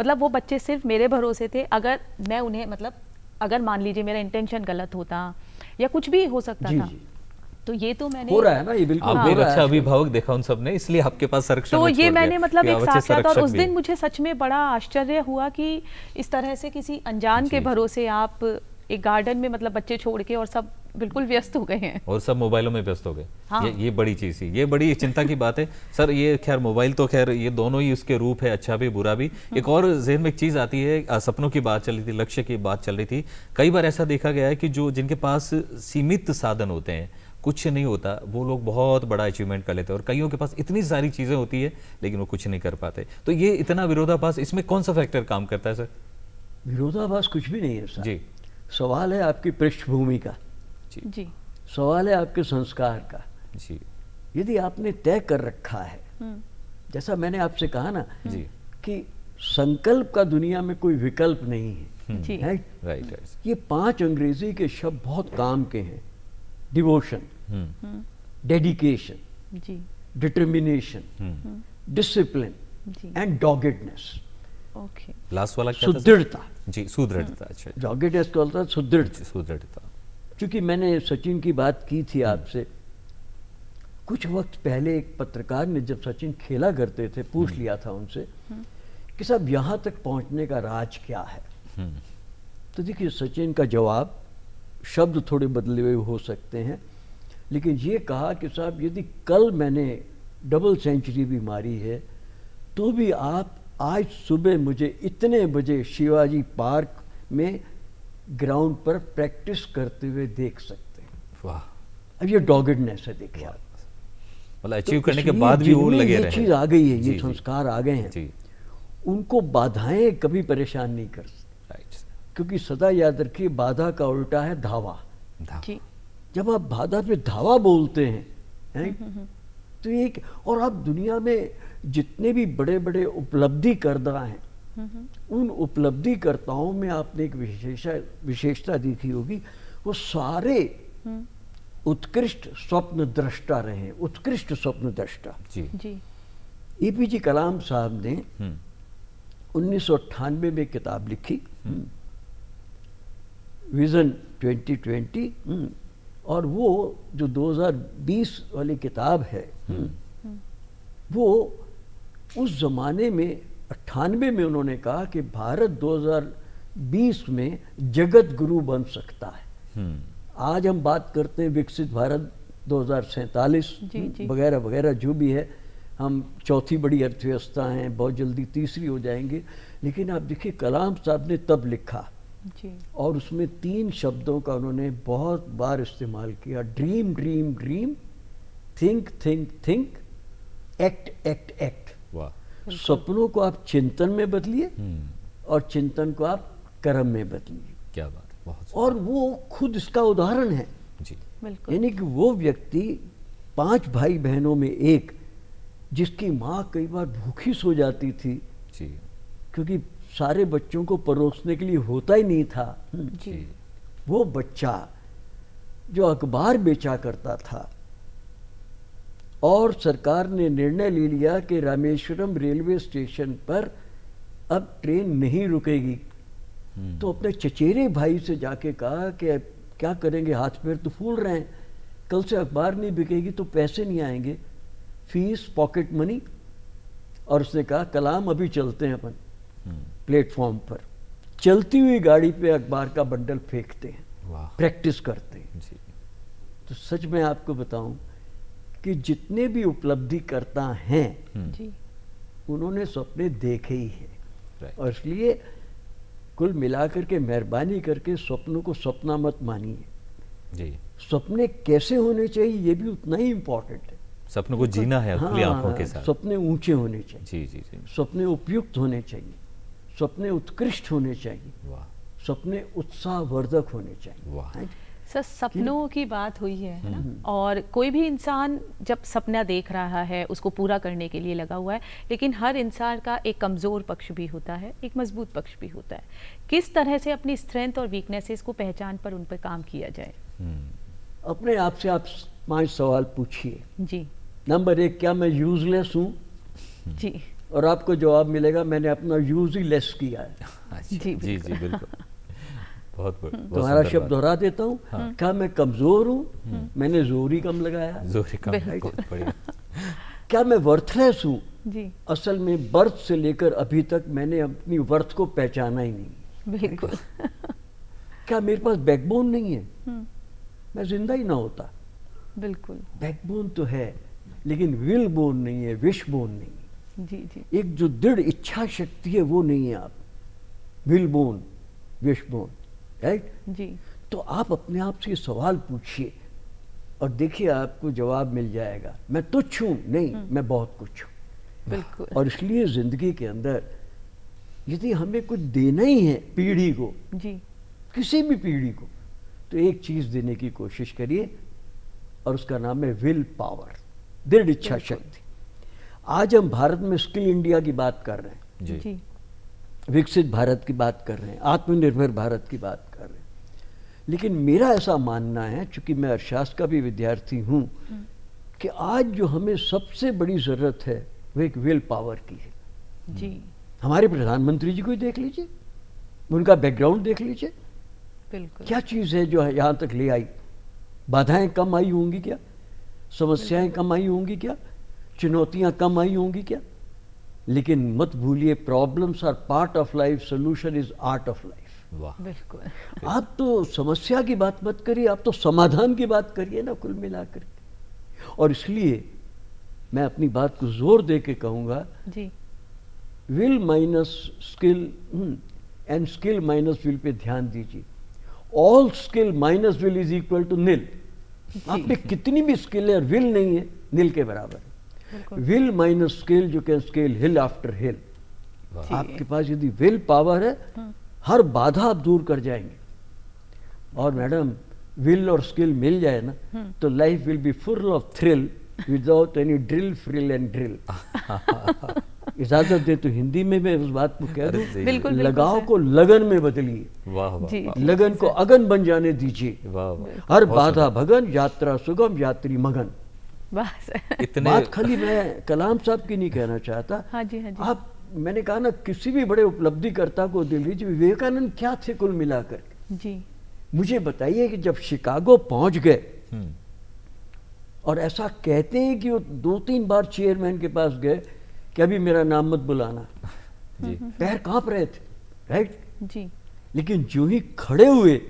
मतलब वो बच्चे सिर्फ मेरे भरोसे थे। अगर मैं उन्हें मतलब अगर मान लीजिए मेरा इंटेंशन गलत होता या कुछ भी हो सकता था, तो ये तो मैंने हो रहा है ना, ये बिल्कुल आप हो एक रहा है अच्छा आजकल। अभिभावक देखा उन सब ने, इसलिए आपके पास संरक्षण तो में ये छोड़ मैंने दिया मतलब कि एक आप अच्छे साक्षात, और संरक्षक उस भी दिन हैं। मुझे सच में बड़ा आश्चर्य हुआ कि इस तरह से किसी अनजान के जी। भरोसे आप एक गार्डन में मतलब बच्चे छोड़ के, और सब बिल्कुल व्यस्त हो गए हैं और सब मोबाइलों में व्यस्त हो गए। हाँ। ये बड़ी चीज थी, ये बड़ी चिंता की बात है सर। ये खैर मोबाइल तो खैर ये दोनों ही उसके रूप है, अच्छा भी बुरा भी। एक और जहन में एक चीज आती है, सपनों की बात चल रही थी, लक्ष्य की बात चल रही थी। कई बार ऐसा देखा गया है कि जो जिनके पास सीमित साधन होते हैं, कुछ नहीं होता, वो लोग बहुत बड़ा अचीवमेंट कर लेते हैं, और कईयों के पास इतनी सारी चीजें होती है लेकिन वो कुछ नहीं कर पाते। तो ये इतना विरोधाभास, इसमें कौन सा फैक्टर काम करता है सर? विरोधाभास कुछ भी नहीं है सर। जी सवाल है आपकी पृष्ठभूमि का, जी। सवाल है आपके संस्कार का। जी यदि आपने तय कर रखा है, जैसा मैंने आपसे कहा ना जी कि संकल्प का दुनिया में कोई विकल्प नहीं है, जी। राइट? Right right. ये 5 अंग्रेजी के शब्द बहुत काम के हैं। डिवोशन, डेडिकेशन, जी डिटर्मिनेशन, डिसिप्लिन जी। And doggedness. ओके। लास्ट वाला क्या था सर? सुदृढ़ता। जी सुदृढ़ता। अच्छा डॉगेडनेस का होता है सुदृढ़। सुदृढ़ता। क्योंकि मैंने सचिन की बात की थी आपसे कुछ वक्त पहले, एक पत्रकार ने जब सचिन खेला करते थे पूछ लिया था उनसे कि साहब यहाँ तक पहुँचने का राज क्या है। तो देखिए सचिन का जवाब, शब्द थोड़े बदले हुए हो सकते हैं, लेकिन ये कहा कि साहब यदि कल मैंने डबल सेंचुरी भी मारी है तो भी आप आज सुबह मुझे इतने बजे शिवाजी पार्क में ग्राउंड पर प्रैक्टिस करते हुए देख सकते हैं। वाह, अब ये डॉगेडनेस है, देखिए आप। मतलब अचीव तो करने के इसलिए बाद भी वो जिनमें लगे ये रहे। चीज आ गई है, जी, ये जी। संस्कार आ गए हैं, जी उनको बाधाएं कभी परेशान नहीं कर सकती। राइट। क्योंकि सदा याद रखिए बाधा का उल्टा है धावा। जी जब आप बाधा पे धावा बोलते हैं तो एक, और आप दुनिया में जितने भी बड़े बड़े उपलब्धि करता हैं उन उपलब्धिकर्ताओं में आपने एक विशेषता देखी होगी, वो सारे उत्कृष्ट स्वप्न दृष्टा रहे, उत्कृष्ट स्वप्न दृष्टा। जी जी। एपीजे कलाम साहब ने 1998 में किताब लिखी विजन 2020, और वो जो 2020 वाली किताब है वो उस जमाने में 98 में उन्होंने कहा कि भारत 2020 में जगत गुरु बन सकता है। आज हम बात करते हैं विकसित भारत 2047 वगैरह वगैरह जो भी है, हम चौथी बड़ी अर्थव्यवस्था हैं, बहुत जल्दी तीसरी हो जाएंगे। लेकिन आप देखिए कलाम साहब ने तब लिखा जी। और उसमें 3 शब्दों का उन्होंने बहुत बार इस्तेमाल किया, dream dream dream, think think think, act act act. वाह। सपनों को आप चिंतन में बदलिए और चिंतन को आप कर्म में बदलिए। क्या बात है, बहुत और वो खुद इसका उदाहरण है। जी बिल्कुल। यानी कि वो व्यक्ति 5 भाई बहनों में एक, जिसकी माँ कई बार भूखी सो जाती थी जी क्योंकि सारे बच्चों को परोसने के लिए होता ही नहीं था। जी। वो बच्चा जो अखबार बेचा करता था और सरकार ने निर्णय ले लिया कि रामेश्वरम रेलवे स्टेशन पर अब ट्रेन नहीं रुकेगी। तो अपने चचेरे भाई से जाके कहा कि अब क्या करेंगे, हाथ पैर तो फूल रहे हैं, कल से अखबार नहीं बिकेगी तो पैसे नहीं आएंगे, फीस पॉकेट मनी। और उसने कहा कलाम अभी चलते हैं अपन प्लेटफॉर्म पर, चलती हुई गाड़ी पे अखबार का बंडल फेंकते हैं, वाह। प्रैक्टिस करते हैं। जी। तो सच में आपको बताऊं कि जितने भी उपलब्धि करता हैं जी उन्होंने सपने देखे ही हैं। राइट। और इसलिए कुल मिलाकर के मेहरबानी करके स्वप्नों को सपना मत मानिए। जी, सपने कैसे होने चाहिए ये भी उतना ही इम्पोर्टेंट है। सपनों को जीना है खुली आंखों के साथ। सपने ऊंचे होने चाहिए, जी जी जी, सपने उपयुक्त होने चाहिए, सपने उत्कृष्ट होने चाहिए, वाह सपने उत्साहवर्धक होने चाहिए। वाह। Right? सर, सपनों की बात हुई है ना, और कोई भी इंसान जब सपना देख रहा है उसको पूरा करने के लिए लगा हुआ है, लेकिन हर इंसान का एक कमज़ोर पक्ष भी होता है, एक मजबूत पक्ष भी होता है। किस तरह से अपनी स्ट्रेंथ और वीकनेसेस को पहचान पर उन पर काम किया जाए? अपने आप से आप 5 सवाल पूछिए। जी नंबर 1, क्या मैं यूजलेस हूँ? जी और आपको जवाब मिलेगा मैंने अपना यूज ही लेस किया है। अच्छा, जी, जी जी बिल्कुल। बहुत तुम्हारा सुंदर शब्द बात। दोहरा देता हूँ। क्या मैं कमजोर हूँ? मैंने जोर ही कम लगाया। जोरी कम, बिल्कुल। बहुत बढ़िया। क्या मैं वर्थलेस हूँ? जी असल में बर्थ से लेकर अभी तक मैंने अपनी वर्थ को पहचाना ही नहीं। बिल्कुल। क्या मेरे पास बैकबोन नहीं है? मैं जिंदा ही ना होता। बिल्कुल। बैकबोन तो है लेकिन विल बोन नहीं है, विश बोन नहीं है। जी जी एक जो दृढ़ इच्छा शक्ति है वो नहीं है आप, will bone, wish bone, right? जी तो आप अपने आप से ये सवाल पूछिए और देखिए आपको जवाब मिल जाएगा। मैं तुच्छ हूँ? नहीं, मैं बहुत कुछ हूँ। बिल्कुल। और इसलिए जिंदगी के अंदर यदि हमें कुछ देना ही है पीढ़ी को, जी किसी भी पीढ़ी को, तो एक चीज देने की कोशिश करिए और उसका नाम है विल पावर, दृढ़ इच्छा शक्ति। आज हम भारत में स्किल इंडिया की बात कर रहे हैं, जी जी विकसित भारत की बात कर रहे हैं, आत्मनिर्भर भारत की बात कर रहे हैं। लेकिन मेरा ऐसा मानना है, चूंकि मैं अर्थशास्त्र का भी विद्यार्थी हूँ, कि आज जो हमें सबसे बड़ी जरूरत है वो एक विल पावर की है। जी हमारे प्रधानमंत्री जी को ही देख लीजिए, उनका बैकग्राउंड देख लीजिए, बिल्कुल। क्या चीज़ है जो यहाँ तक ले आई? बाधाएं कम आई होंगी क्या? समस्याएं कम आई होंगी क्या? चुनौतियां कम आई होंगी क्या? लेकिन मत भूलिए, problems are part of life, solution is art of life. वाह। बिल्कुल। आप तो समस्या की बात मत करिए, आप तो समाधान की बात करिए ना, कुल मिलाकर के। और इसलिए मैं अपनी बात को जोर दे के कहूँगा, जी will minus skill and skill minus will पे ध्यान दीजिए। All skill minus will is equal to nil. आप में कितनी भी स्किल है और विल नहीं है, निल के बराबर है। बिल्कुल। Will minus skill, you can scale hill after hill. वाह। आपके पास यदि विल पावर है, हर बाधा आप दूर कर जाएंगे। और मैडम, विल और स्किल मिल जाए ना, तो life will be full of thrill without any drill, frill and drill. इजाजत दे तो हिंदी में मैं उस बात को कह दूं, बिल्कुल, बिल्कुल लगाव सर। को लगन में बदलिए, वाह वाह जी, वाह, जी। लगन को अगन बन जाने दीजिए। वाह वाह। हर बहुत बाधा भगन, यात्रा सुगम, यात्री मगन। बस। सुंदर। इतने बात खाली मैं कलाम साहब की नहीं कहना चाहता। हाँ जी, हाँ जी। आप, मैंने कहा ना, किसी भी बड़े उपलब्धिकर्ता को दिल लीजिए। विवेकानंद क्या थे कुल मिलाकर? जी मुझे बताइए कि जब शिकागो पहुंच गए, हम्म, और ऐसा कहते हैं कि वो 2-3 बार चेयरमैन के पास गए कि अभी मेरा नाम मत बुलाना, जी पैर कांप रहे थे, राइट? जी लेकिन जो ही खड़े हुए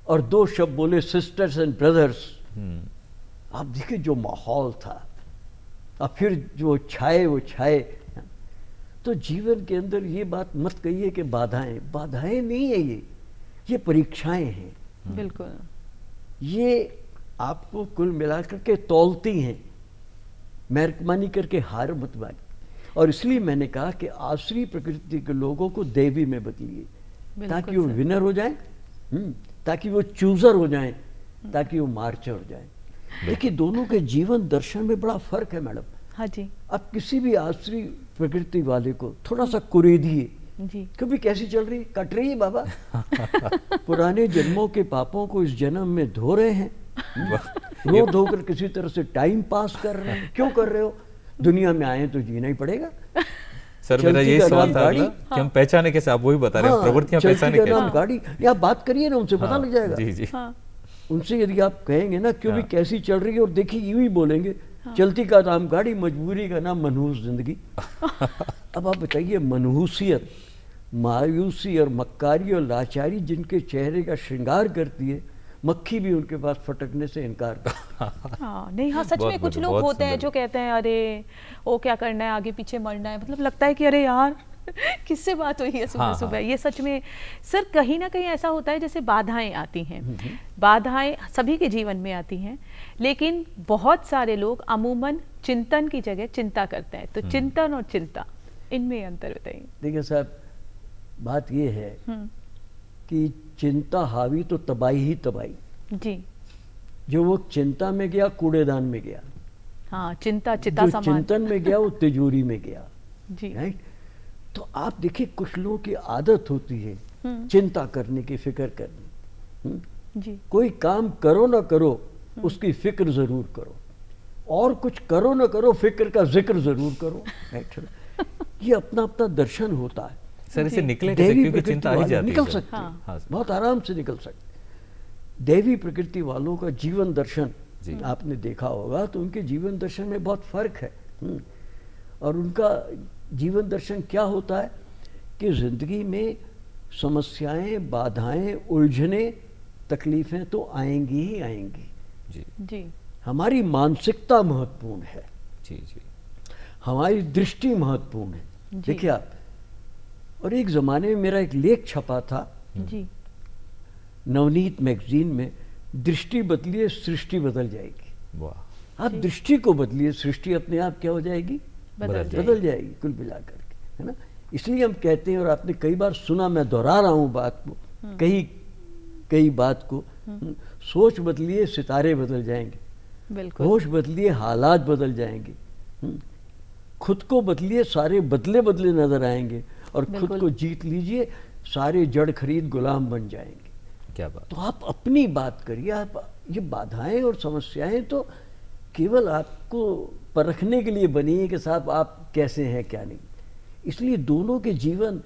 और 2 शब्द बोले, सिस्टर्स एंड ब्रदर्स, आप देखिए जो माहौल था, और फिर जो छाए वो छाए। तो जीवन के अंदर ये बात मत कहिए कि बाधाएं, बाधाएं नहीं है, ये परीक्षाएं हैं। बिल्कुल। ये आपको कुल मिलाकर के तौलती हैं, मेहरबानी करके हार मत मानिए। और इसलिए मैंने कहा कि आसुरी प्रकृति के लोगों को देवी में बदलिए, बिल्कुल ताकि वो सर। विनर हो जाएं, ताकि वो चूजर हो जाएं, ताकि वो मार्चर हो जाएं। देखिए, दोनों के जीवन दर्शन में बड़ा फर्क है मैडम। हाँ जी आप किसी भी आसुरी प्रकृति वाले को थोड़ा सा कुरेदिए, जी कभी कैसी चल रही, कट रही है बाबा। पुराने जन्मों के पापों को इस जन्म में धो रहे हैं। रो धोकर किसी तरह से टाइम पास कर रहे हैं। क्यों कर रहे हो? दुनिया में आए तो जीना ही पड़ेगा। सर मेरा चलती यही का सवाल नाम था गाड़ी। अगला कि हम पहचाने कैसे, आप वही बता रहे हैं, प्रवृत्तियां चलती पहचाने का नाम कैसे? गाड़ी, या आप बात करिए ना उनसे, पता हाँ, लग जाएगा। जी जी हाँ, उनसे यदि आप कहेंगे ना क्यों भी हाँ। कैसी चल रही है, और देखिए यूं ही बोलेंगे, चलती का नाम गाड़ी, मजबूरी का नाम मनहूस जिंदगी। अब आप बताइए, मनहूसियत, मायूसी और मक्कारी और लाचारी जिनके चेहरे का श्रृंगार करती है, मक्खी भी उनके पास फटकने से इनकार करती है। हाँ, नहीं, हाँ, सच बहुत में कुछ बढ़िया, लोग बहुत होते हैं सुंदर। जो कहते हैं अरे वो क्या करना है, आगे पीछे मरना है, मतलब लगता है कि अरे यार किससे बात हुई है सुबह हाँ, सुबह। हाँ। ये सच में सर कहीं ना कहीं ऐसा होता है जैसे बाधाएं आती हैं, बाधाएं सभी के जीवन में आती हैं, लेकिन बहुत सारे अमूमन अमूमन चिंतन की जगह चिंता करते हैं। तो चिंतन और चिंता, इनमें अंतर बताइए। देखिए साहब, बात ये है हम्म, कि चिंता हावी तो तबाही ही तबाही। जी जो वो चिंता में गया कूड़ेदान में गया, हाँ, चिंता चिता जो समान। चिंतन में गया वो तिजोरी में गया। जी राइट? तो आप देखिए, कुछ लोगों की आदत होती है हम्म, चिंता करने की, फिक्र करने। जी कोई काम करो ना करो, उसकी फिक्र जरूर करो, और कुछ करो ना करो, फिक्र का जिक्र जरूर करो। राइट? ये अपना अपना दर्शन होता है। सर इसे जी। निकले कैसे, दैवी क्योंकि प्रकृति चिंता आ ही वाले जाती है निकल सर। सकते हाँ। हैं, हाँ सर। बहुत आराम से निकल सकते। दैवी प्रकृति वालों का जीवन दर्शन जी। आपने देखा होगा, तो उनके जीवन दर्शन में बहुत फर्क है। और उनका जीवन दर्शन क्या होता है कि जिंदगी में समस्याएं, बाधाएं, उलझने, तकलीफें तो आएंगी ही आएंगी। जी जी हमारी मानसिकता महत्वपूर्ण है, जी जी हमारी दृष्टि महत्वपूर्ण है। जी। देखिए आप, और एक ज़माने में मेरा एक लेख छपा था जी नवनीत मैगजीन में, दृष्टि बदलिए सृष्टि बदल जाएगी। वाह, आप जी। दृष्टि को बदलिए, सृष्टि अपने आप क्या हो जाएगी? बदल बदल जाए। बदल जाएगी कुल मिलाकर के, है ना? इसलिए हम कहते हैं, और आपने कई बार सुना, मैं दोहरा रहा हूँ बात को, कई बात को, सोच बदलिए सितारे बदल जाएंगे, बिल्कुल होश बदलिए हालात बदल जाएंगे, खुद को बदलिए सारे बदले बदले नजर आएंगे, और खुद बिल्कुल। को जीत लीजिए सारे जड़ खरीद गुलाम बन जाएंगे। क्या बात। तो आप अपनी बात करिए। आप ये बाधाएं और समस्याएं तो केवल आपको परखने के लिए बनी है कि साहब आप कैसे हैं क्या नहीं। इसलिए दोनों के जीवन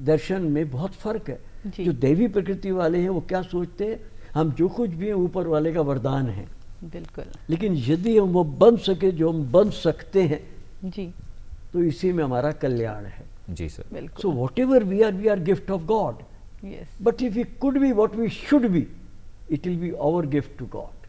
दर्शन में बहुत फर्क है। जी। जो दैवी प्रकृति वाले हैं वो क्या सोचते हैं, हम जो कुछ भी हैं ऊपर वाले का वरदान है, बिल्कुल लेकिन यदि हम वो बन सके जो हम बन सकते हैं, जी तो इसी में हमारा कल्याण है। जी सर। बिल्कुल so whatever we are gift of God, yes but if we could be what we should be, it will be our gift to God.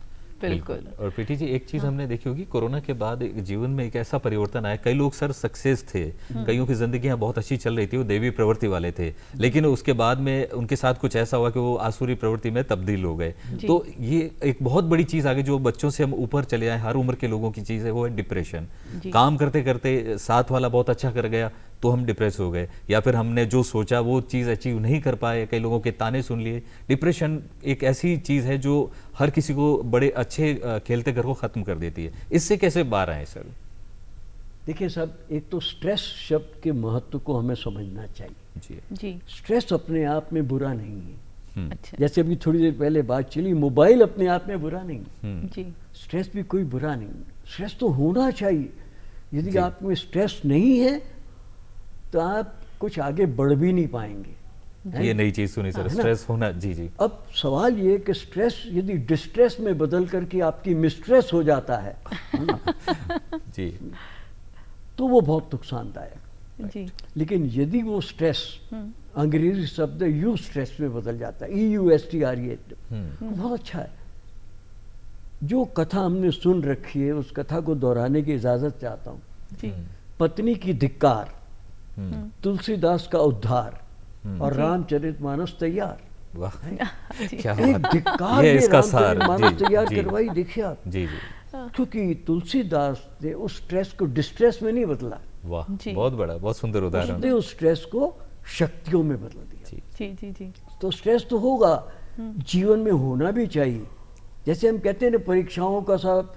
बिल्कुल और प्रीति जी, एक चीज हमने देखी होगी, कोरोना के बाद जीवन में एक ऐसा परिवर्तन आया, कई लोग सर सक्सेस थे, कईयों की जिंदगियां बहुत अच्छी चल रही थी, वो देवी प्रवृत्ति वाले थे, लेकिन उसके बाद में उनके साथ कुछ ऐसा हुआ कि वो आसुरी प्रवृत्ति में तब्दील हो गए। जी। तो ये एक बहुत बड़ी चीज आ गई जो बच्चों से हम ऊपर चले आए, हर उम्र के लोगों की चीज है, वो है डिप्रेशन। जी। काम करते करते साथ वाला बहुत अच्छा कर गया तो हम डिप्रेस हो गए, या फिर हमने जो सोचा वो चीज़ अचीव नहीं कर पाए, कई लोगों के ताने सुन लिए। डिप्रेशन एक ऐसी चीज़ है जो हर किसी को बड़े अच्छे खेलते घर को ख़त्म कर देती है। इससे कैसे बाहर आए सर? देखिए साहब, एक तो स्ट्रेस शब्द के महत्व को हमें समझना चाहिए। जी जी स्ट्रेस अपने आप में बुरा नहीं है। अच्छा जैसे अभी थोड़ी देर पहले बात चली, मोबाइल अपने आप में बुरा नहीं है, जी स्ट्रेस भी कोई बुरा नहीं है। स्ट्रेस तो होना चाहिए। यदि आप में स्ट्रेस नहीं है तो आप कुछ आगे बढ़ भी नहीं पाएंगे। ये नई चीज़ सुनी सर, है ना? स्ट्रेस होना। जी जी अब सवाल ये कि स्ट्रेस यदि डिस्ट्रेस में बदल करके आपकी मिस्ट्रेस हो जाता है जी तो वो बहुत नुकसानदायक। जी लेकिन यदि वो स्ट्रेस, अंग्रेजी शब्द यू स्ट्रेस में बदल जाता है, EUSTRES, बहुत अच्छा है। जो कथा हमने सुन रखी है उस कथा को दोहराने की इजाजत चाहता हूँ। जी पत्नी की धिक्कार, तुलसीदास का उद्धार, और रामचरितमानस तैयार। वाह जी क्या एक बात। धिक्कार ये ने इसका सार। रामचरितमानस जी, तैयार जी। करवाई। देखिए आप, जी जी क्योंकि तुलसीदास ने उस स्ट्रेस को डिस्ट्रेस में नहीं बदला, वाह, जी। बहुत बड़ा, बहुत सुंदर उदाहरण। उसने उस स्ट्रेस को शक्तियों में बदल दिया। जी जी जी जी तो स्ट्रेस तो होगा, जीवन में होना भी चाहिए। जैसे हम कहते हैं ना, परीक्षाओं का साहब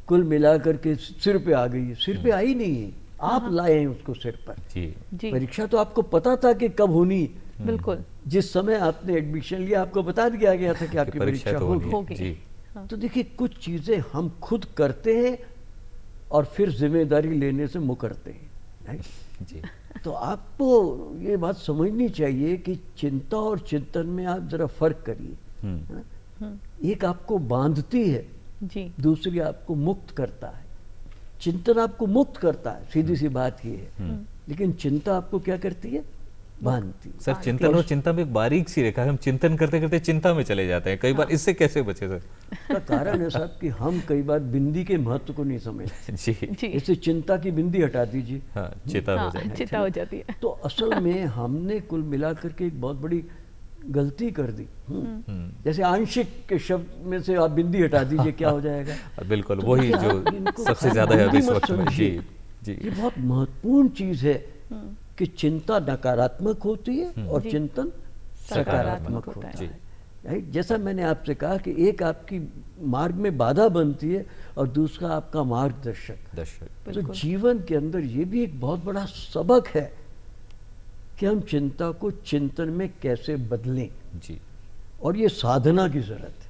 कुल मिला करके सिर पे आ गई है, सिर पे आई नहीं है, आप लाए हैं उसको सिर पर। जी जी परीक्षा तो आपको पता था कि कब होनी, बिल्कुल जिस समय आपने एडमिशन लिया आपको बता दिया गया था कि आपकी परीक्षा परीक्षा तो होगी। होगी। जी तो देखिए कुछ चीज़ें हम खुद करते हैं और फिर जिम्मेदारी लेने से मुकरते हैं, right? जी तो आपको ये बात समझनी चाहिए कि चिंता और चिंतन में आप जरा फर्क करिए, है ना? एक आपको बांधती है, जी दूसरी आपको मुक्त करता है। चिंतन आपको मुक्त करता है, सीधी सी बात ये है, लेकिन चिंता आपको क्या करती है? बांधती है। सर, चिंतन और चिंता में एक बारीक सी रेखा है, हम चिंतन करते करते चिंता में चले जाते हैं कई बार, इससे कैसे बचे सर? का कारण है साहब कि हम कई बार बिंदी के महत्व को नहीं समझते। जी जी इससे चिंता की बिंदी हटा दीजिए, हाँ, चिंता हो हाँ, जाए। चिंता हो जाती है। तो असल में हमने कुल मिलाकर के एक बहुत बड़ी गलती कर दी। जैसे आंशिक के शब्द में से आप बिंदी हटा दीजिए, क्या हो जाएगा? बिल्कुल तो वही देखिए, जो आप इनको सबसे ज्यादा है अभी इस मत वक्त में। जी समझिए। जी ये बहुत महत्वपूर्ण चीज है कि चिंता नकारात्मक होती है और जी। चिंतन सकारात्मक सकारात्मक होता होता है। है, राइट? जैसा मैंने आपसे कहा कि एक आपकी मार्ग में बाधा बनती है और दूसरा आपका मार्गदर्शक। दर्शक तो बिल्कुल। जीवन के अंदर ये भी एक बहुत बड़ा सबक है कि हम चिंता को चिंतन में कैसे बदलें, जी और ये साधना की जरूरत है,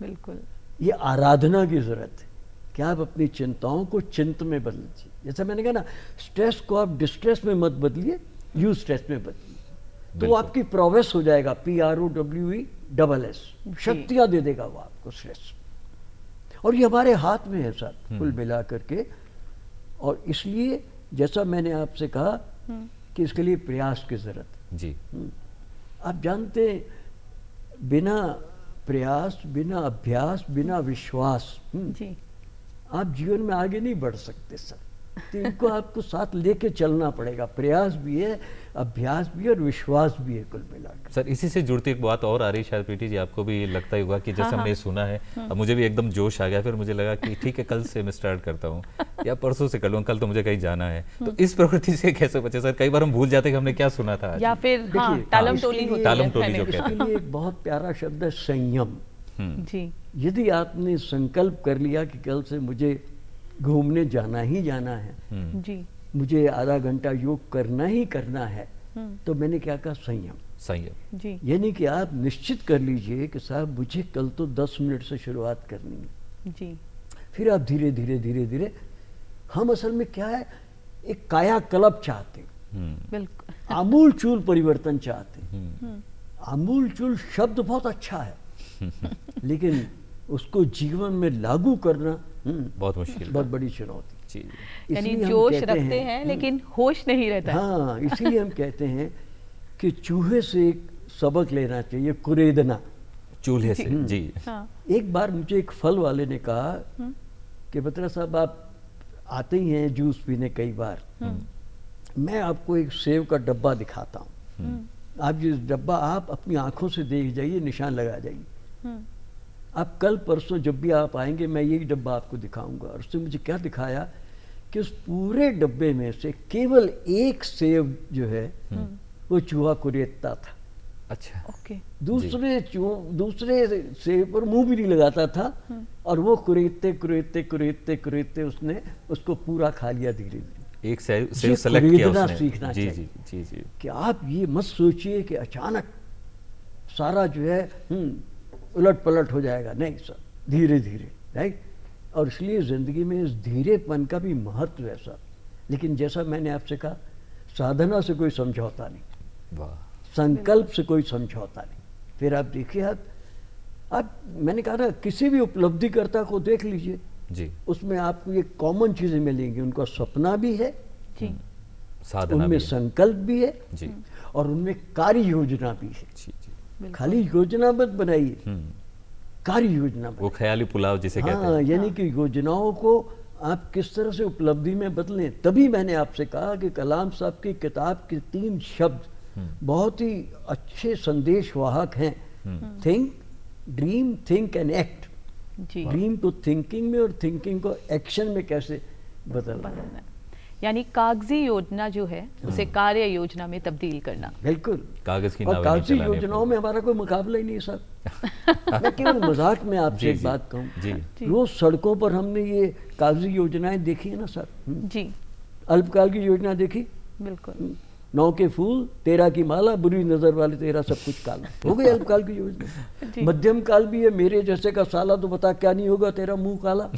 बिल्कुल ये आराधना की जरूरत है कि आप अपनी चिंताओं को चिंत में बदलिए। जैसा मैंने कहा ना, स्ट्रेस को आप डिस्ट्रेस में मत बदलिए, यू स्ट्रेस में बदलिए, तो वो बिल्कुल। आपकी प्रोग्रेस हो जाएगा, PROWESS, शक्तियां दे देगा वो आपको स्ट्रेस। और ये हमारे हाथ में है सर, कुल मिला करके। और इसलिए जैसा मैंने आपसे कहा कि इसके लिए प्रयास की जरूरत है। जी आप जानते हैं, बिना प्रयास, बिना अभ्यास, बिना विश्वास जी आप जीवन में आगे नहीं बढ़ सकते सर। तो इनको आपको साथ लेके चलना पड़ेगा, प्रयास भी है, अभ्यास भी है और विश्वास भी है, कुल मिलाकर। सर, इसी से जुड़ती एक बात और आ रही शायद प्रीति जी, आपको भी लगता ही होगा कि जैसे हमने सुना है, अब मुझे भी एकदम जोश आ गया, फिर मुझे लगा कि ठीक है कल से मैं स्टार्ट करता हूँ या परसों से कर लूँगा, कल तो मुझे कहीं जाना है। तो इस प्रवृत्ति से कैसे बचे सर? कई बार हम भूल जाते हैं कि हमने क्या सुना था आज। या फिर हाँ, देखिए, टालम इसके टोली लिए- होती टालम है टोली जो panic। कहते इसके लिए एक बहुत प्यारा शब्द है संयम। जी यदि आपने संकल्प कर लिया कि कल से मुझे घूमने जाना ही जाना है, जी मुझे आधा घंटा योग करना ही करना है, तो मैंने क्या कहा? संयम। संयम। जी यानी कि आप निश्चित कर लीजिए कि साहब मुझे कल तो 10 मिनट से शुरुआत करनी है। जी फिर आप धीरे धीरे धीरे धीरे, हम असल में क्या है, एक कायाकल्प चाहते हैं, बिल्कुल आमूल चूल परिवर्तन चाहते हैं। आमूल चूल शब्द बहुत अच्छा है, लेकिन उसको जीवन में लागू करना बहुत मुश्किल। बहुत बड़ी चुनौती। जी यानी इसलिए हम जोश कहते रखते हैं लेकिन होश नहीं रहता है। हाँ, इसीलिए हम कहते हैं कि चूहे से एक सबक लेना चाहिए, कुरेदना। चूल्हे से। जी हाँ एक बार मुझे एक फल वाले ने कहा कि बत्रा साहब, आप आते ही हैं जूस पीने कई बार, मैं आपको एक सेव का डब्बा दिखाता हूँ, आप जिस डब्बा आप अपनी आंखों से देख जाइए, निशान लगा जाइए। आप कल परसों जब भी आप आएंगे, मैं यही डब्बा आपको दिखाऊंगा। और उसने मुझे क्या दिखाया कि उस पूरे डब्बे में से केवल एक सेव जो है वो चूहा कुरेदता था। अच्छा। ओके दूसरे सेब पर मुंह भी नहीं लगाता था, और वो कुरेदते कुरेदते कुरेदते कुरेदते उसने उसको पूरा खा लिया धीरे धीरे। एक सेव ये सेलेक्ट किया कुरेदना उसने। सीखना जी चाहिए। जी जी जी कि आप ये मत सोचिए कि अचानक सारा जो है उलट पलट हो जाएगा, नहीं सर, धीरे धीरे, राइट। और इसलिए ज़िंदगी में इस धीरेपन का भी महत्व है सर। लेकिन जैसा मैंने आपसे कहा, साधना से कोई समझौता नहीं, वाह। संकल्प से कोई समझौता नहीं। फिर आप देखिए, आप मैंने कहा ना, किसी भी उपलब्धिकर्ता को देख लीजिए, जी उसमें आपको ये कॉमन चीज़ें मिलेंगी। उनका सपना भी है, जी साधना उनमें भी है। संकल्प भी है, जी और उनमें कार्य योजना भी है। जी जी बिल्कुल। खाली योजना मत बनाइए, कार्य योजना वो बनाइए। ख्याली पुलाव जिसे कहते हाँ, हैं। यानी कि योजनाओं को आप किस तरह से उपलब्धि में बदलें। तभी मैंने आपसे कहा कि कलाम साहब की किताब के 3 शब्द बहुत ही अच्छे संदेश वाहक हैं। Think, dream, think and act. जी ड्रीम को थिंकिंग में और थिंकिंग को एक्शन में कैसे बदलना। बदलना है। यानी कागजी योजना जो है उसे कार्य योजना में तब्दील करना। बिल्कुल। कागज की और नावें नहीं कागजी चलानी योजनाओं में हमारा कोई मुकाबला ही नहीं सर। मैं केवल मजाक में आपसे जी, एक जी, बात कहूँ, जी। रोज सड़कों पर हमने ये कागजी योजनाएं देखी है ना सर। जी अल्पकाल की योजना देखी, बिल्कुल। नौ के फूल तेरा की माला, बुरी नजर वाले तेरा सब कुछ काला। हो गई अल्पकाल की योजना। मध्यम काल भी है, मेरे जैसे का साला तो बता क्या नहीं होगा तेरा मुंह काला।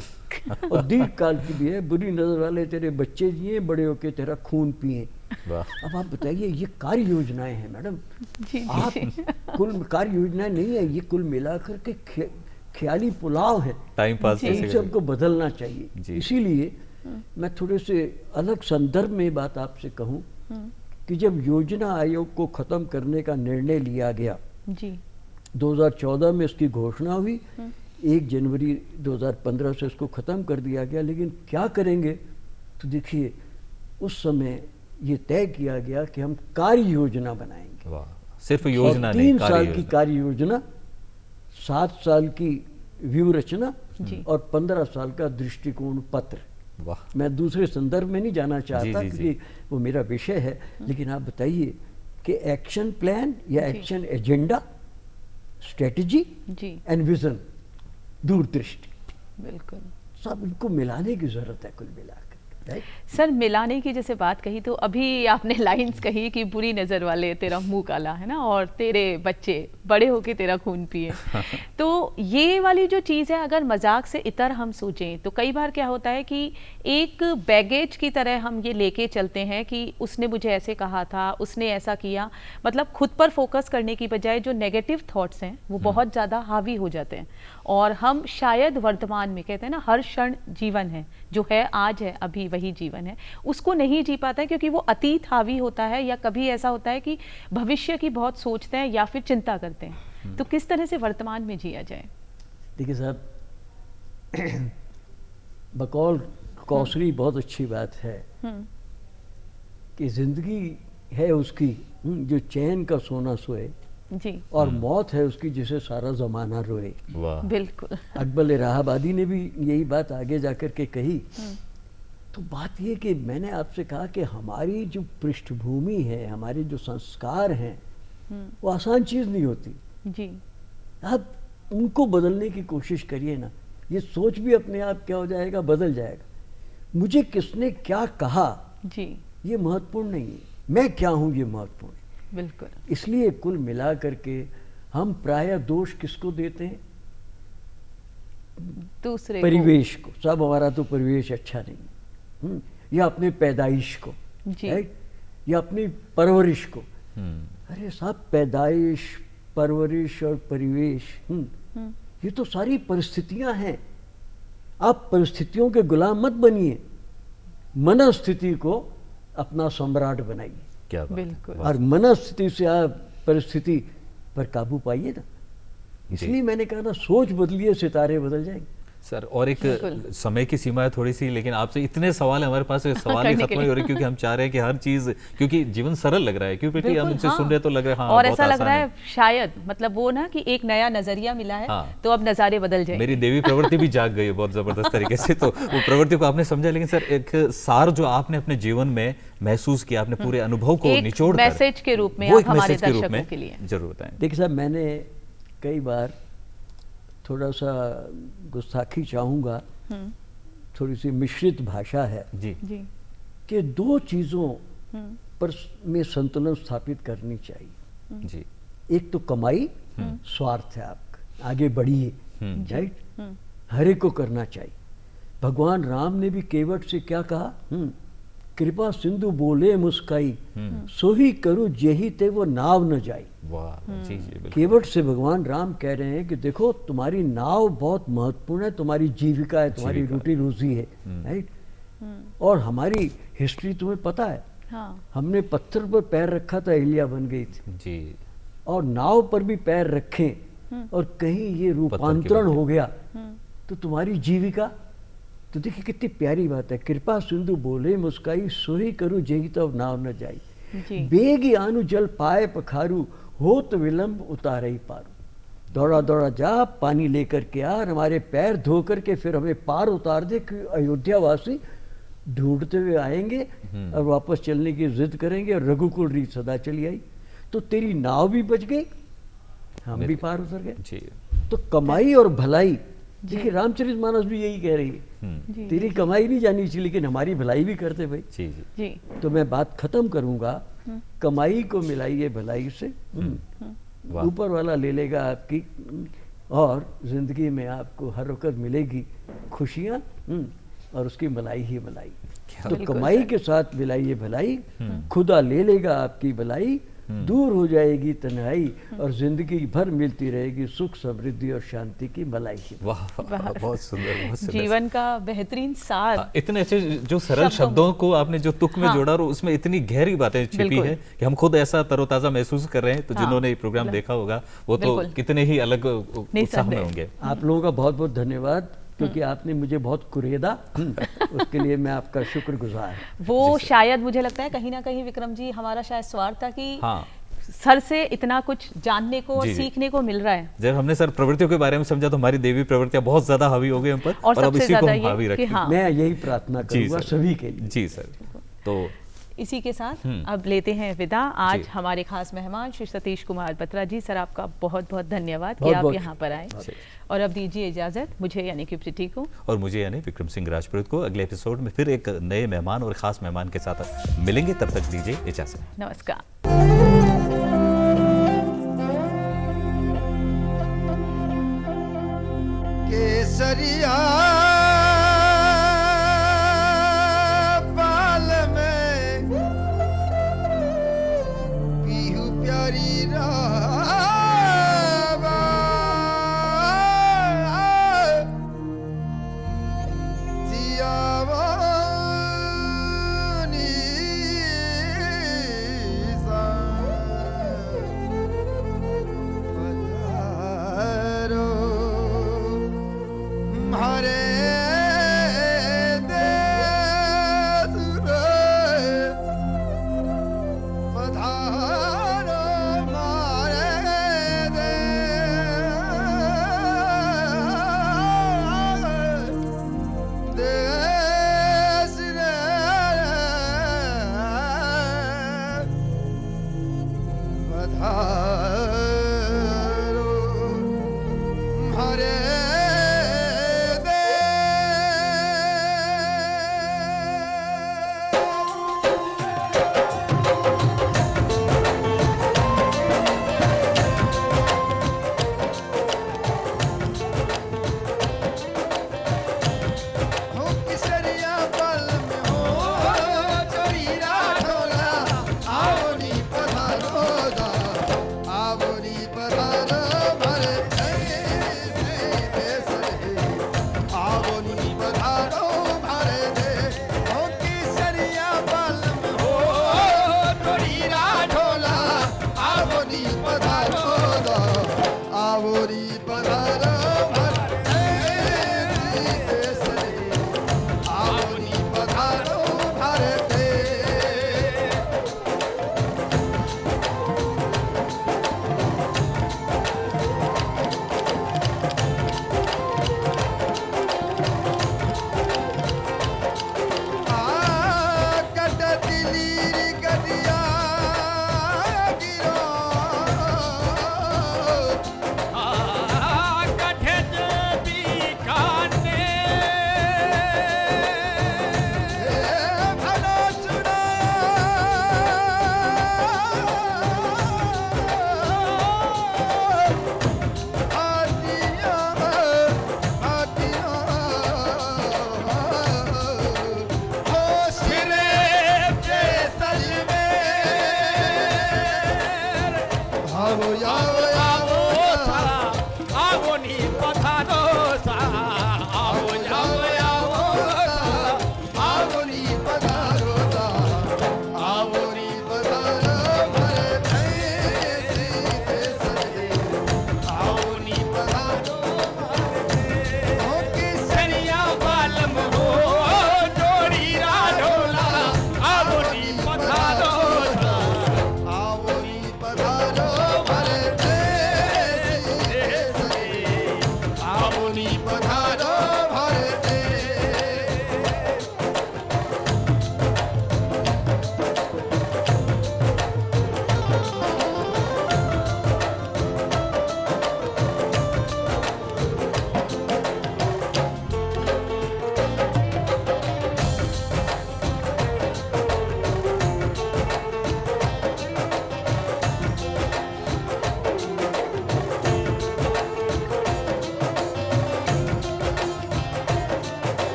और दीर्घ काल की भी है, बुरी नजर वाले तेरे बच्चे जिए, बड़े होके तेरा खून पिए। अब आप बताइए, ये कार्य योजनाएं हैं मैडम। आप कुल कार्य योजनाएं नहीं है, ये कुल मिलाकर के ख्याली पुलाव है, टाइम पास इनसे हमको बदलना चाहिए। इसीलिए मैं थोड़े से अलग संदर्भ में बात आपसे कहूं कि जब योजना आयोग को खत्म करने का निर्णय लिया गया जी 2014 में इसकी घोषणा हुई, 1 जनवरी 2015 से इसको खत्म कर दिया गया। लेकिन क्या करेंगे, तो देखिए उस समय ये तय किया गया कि हम कार्य योजना बनाएंगे। वाह, सिर्फ योजना नहीं, 3 साल की कार्य योजना, 7 साल की व्यू रचना और 15 साल का दृष्टिकोण पत्र। वाह, मैं दूसरे संदर्भ में नहीं जाना चाहता जी, क्योंकि वो मेरा विषय है। लेकिन आप बताइए कि एक्शन प्लान या action agenda, strategy and vision, दूरदृष्टि, बिल्कुल सब इनको मिलाने की जरूरत है कुल मिलाकर। सर, मिलाने की जैसे बात कही तो अभी आपने लाइंस कही कि बुरी नज़र वाले तेरा मुंह काला है ना, और तेरे बच्चे बड़े होके तेरा खून पिए। तो ये वाली जो चीज़ है, अगर मजाक से इतर हम सोचें तो कई बार क्या होता है कि एक बैगेज की तरह हम ये लेके चलते हैं कि उसने मुझे ऐसे कहा था, उसने ऐसा किया। मतलब खुद पर फोकस करने की बजाय जो नेगेटिव थॉट्स हैं वो बहुत ज़्यादा हावी हो जाते हैं, और हम शायद वर्तमान में, कहते हैं ना हर क्षण जीवन है, जो है आज है अभी वही जीवन है, उसको नहीं जी पाता है क्योंकि वो अतीत हावी होता है, या कभी ऐसा होता है कि भविष्य की बहुत सोचते हैं या फिर चिंता करते हैं। तो किस तरह से वर्तमान में जिया जाए? देखिए साहब, बकौल कौसरी बहुत अच्छी बात है कि जिंदगी है उसकी जो चैन का सोना सोए जी, और मौत है उसकी जिसे सारा जमाना रोए। बिल्कुल। अकबर इलाहाबादी ने भी यही बात आगे जाकर के कही। तो बात ये कि मैंने आपसे कहा कि हमारी जो पृष्ठभूमि है, हमारे जो संस्कार हैं, वो आसान चीज़ नहीं होती जी। आप उनको बदलने की कोशिश करिए ना, ये सोच भी अपने आप क्या हो जाएगा, बदल जाएगा। मुझे किसने क्या कहा जी, ये महत्वपूर्ण नहीं है, मैं क्या हूँ ये महत्वपूर्ण है। बिल्कुल। इसलिए कुल मिला करके हम प्रायः दोष किसको देते हैं, दूसरे परिवेश को। सब हमारा तो परिवेश अच्छा नहीं, या अपने पैदाइश को, या अपनी परवरिश को। अरे साहब, पैदाइश, परवरिश और परिवेश, ये तो सारी परिस्थितियां हैं। आप परिस्थितियों के गुलाम मत बनिए, मनस्थिति को अपना सम्राट बनाइए। क्या बात बिल्कुल। और मनस्थिति से आप परिस्थिति पर काबू पाइए ना। इसलिए मैंने कहा ना, सोच बदलिए, सितारे बदल जाएंगे। सर, और एक समय की सीमा है थोड़ी सी, लेकिन आपसे इतने सवाल है हमारे पास, सवाल ही खत्म नहीं हो रहे, क्योंकि हम चाह रहे हैं कि हर चीज, क्योंकि जीवन सरल लग रहा है, क्योंकि हम इनसे सुन रहे तो लग रहा है और ऐसा लग रहा है शायद, मतलब वो ना कि एक नया नजरिया मिला है, तो अब नजारे बदल जाएंगे। मेरी देवी प्रवृत्ति भी जाग गई है बहुत जबरदस्त तरीके से, तो वो प्रवृत्ति को आपने समझा। लेकिन सर, एक सार जो आपने अपने जीवन में महसूस किया, आपने पूरे अनुभव को निचोड़ कर मैसेज के रूप में आप हमारे दर्शकों के लिए जरूर बताएं। देखिए साहब, मैंने कई बार थोड़ा सा गुस्ताखी चाहूँगा, थोड़ी सी मिश्रित भाषा है जी कि 2 चीज़ों पर में संतुलन स्थापित करनी चाहिए जी। एक तो कमाई, स्वार्थ है आपका, आगे बढ़िए, राइट, हर एक को करना चाहिए। भगवान राम ने भी केवट से क्या कहा, कृपा सिंधु बोले मुस्काई, सोही करूँ जेही ते वो नाव न जाई। वाह, जी जी। केवट से भगवान राम कह रहे हैं कि देखो, तुम्हारी नाव बहुत महत्वपूर्ण है, तुम्हारी जीविका है, तुम्हारी रोटी रोजी है, राइट। और हमारी हिस्ट्री तुम्हें पता है, हमने पत्थर पर पैर रखा था, अहिल्या बन गई थी जी, और नाव पर भी पैर रखे और कहीं ये रूपांतरण हो गया, तो तुम्हारी जीविका। तो देखिए कितनी प्यारी बात है, कृपा सिंधु बोले मुस्काई, सोही करूँ जेही तब नाव न जाई। बेगी आनु जल पाए पखारू, होत विलंब उतारे ही पारू। दौड़ा दौड़ा जा, पानी लेकर के आ, हमारे पैर धो करके फिर हमें पार उतार दे, कि अयोध्या वासी ढूंढते हुए आएंगे और वापस चलने की जिद करेंगे, और रघुकुल रीत सदा चली आई। तो तेरी नाव भी बच गई, हम भी पार उतर गए। तो कमाई और भलाई देखिए रामचरितमानस भी यही कह रही है, जी तेरी कमाई नहीं जानी चाहिए लेकिन हमारी भलाई भी करते भाई। जी जी जी तो मैं बात खत्म करूंगा, कमाई को मिलाइए भलाई से, वाह। ऊपर वाला ले लेगा आपकी, और जिंदगी में आपको हर वक्त मिलेगी खुशियाँ, और उसकी मलाई ही मलाई। तो बिल्कुल कमाई सर। के साथ मिलाइए भलाई, खुदा ले लेगा आपकी भलाई, दूर हो जाएगी तन्हाई, और जिंदगी भर मिलती रहेगी सुख समृद्धि और शांति की मलाई ही। वाह वाह, बहुत सुंदर, बहुत सुंदर। जीवन का बेहतरीन सार। इतने अच्छे जो सरल शब्दों को आपने जो तुक में जोड़ा, और उसमें इतनी गहरी बातें छिपी बिल्कुल। है कि हम खुद ऐसा तरोताजा महसूस कर रहे हैं। तो जिन्होंने ये प्रोग्राम देखा होगा वो तो बिल्कुल। कितने ही अलग उत्साह में होंगे। आप लोगों का बहुत बहुत धन्यवाद, क्योंकि आपने मुझे बहुत कुरेदा, उसके लिए मैं आपका शुक्रगुजार। वो शायद मुझे लगता है कहीं ना कहीं विक्रम जी हमारा शायद स्वार्थ था कि हाँ, सर से इतना कुछ जानने को और जी, जी। सीखने को मिल रहा है। जब हमने सर प्रवृत्तियों के बारे में समझा तो हमारी देवी प्रवृत्तियां बहुत ज्यादा हावी हो गई हम पर, और अब सबसे इसी को ज्यादा हम हावी ये कि रखें। हाँ, मैं यही प्रार्थना जी करूंगा सर। सभी के लिए। जी सर। तो इसी के साथ अब लेते हैं विदा। आज जी। हमारे खास मेहमान श्री सतीश कुमार बत्रा जी, सर आपका बहुत बहुत धन्यवाद कि बहुत आप बहुत यहाँ पर आए। जी। और अब दीजिए इजाजत मुझे यानी कि प्रीति को। और मुझे यानी विक्रम सिंह राजपूत को। अगले एपिसोड में फिर एक नए मेहमान और खास मेहमान के साथ मिलेंगे, तब तक दीजिए इजाजत। नमस्कार। केसरिया बाल में पीहू प्यारी रावा, सियावानी सा पधारो हरे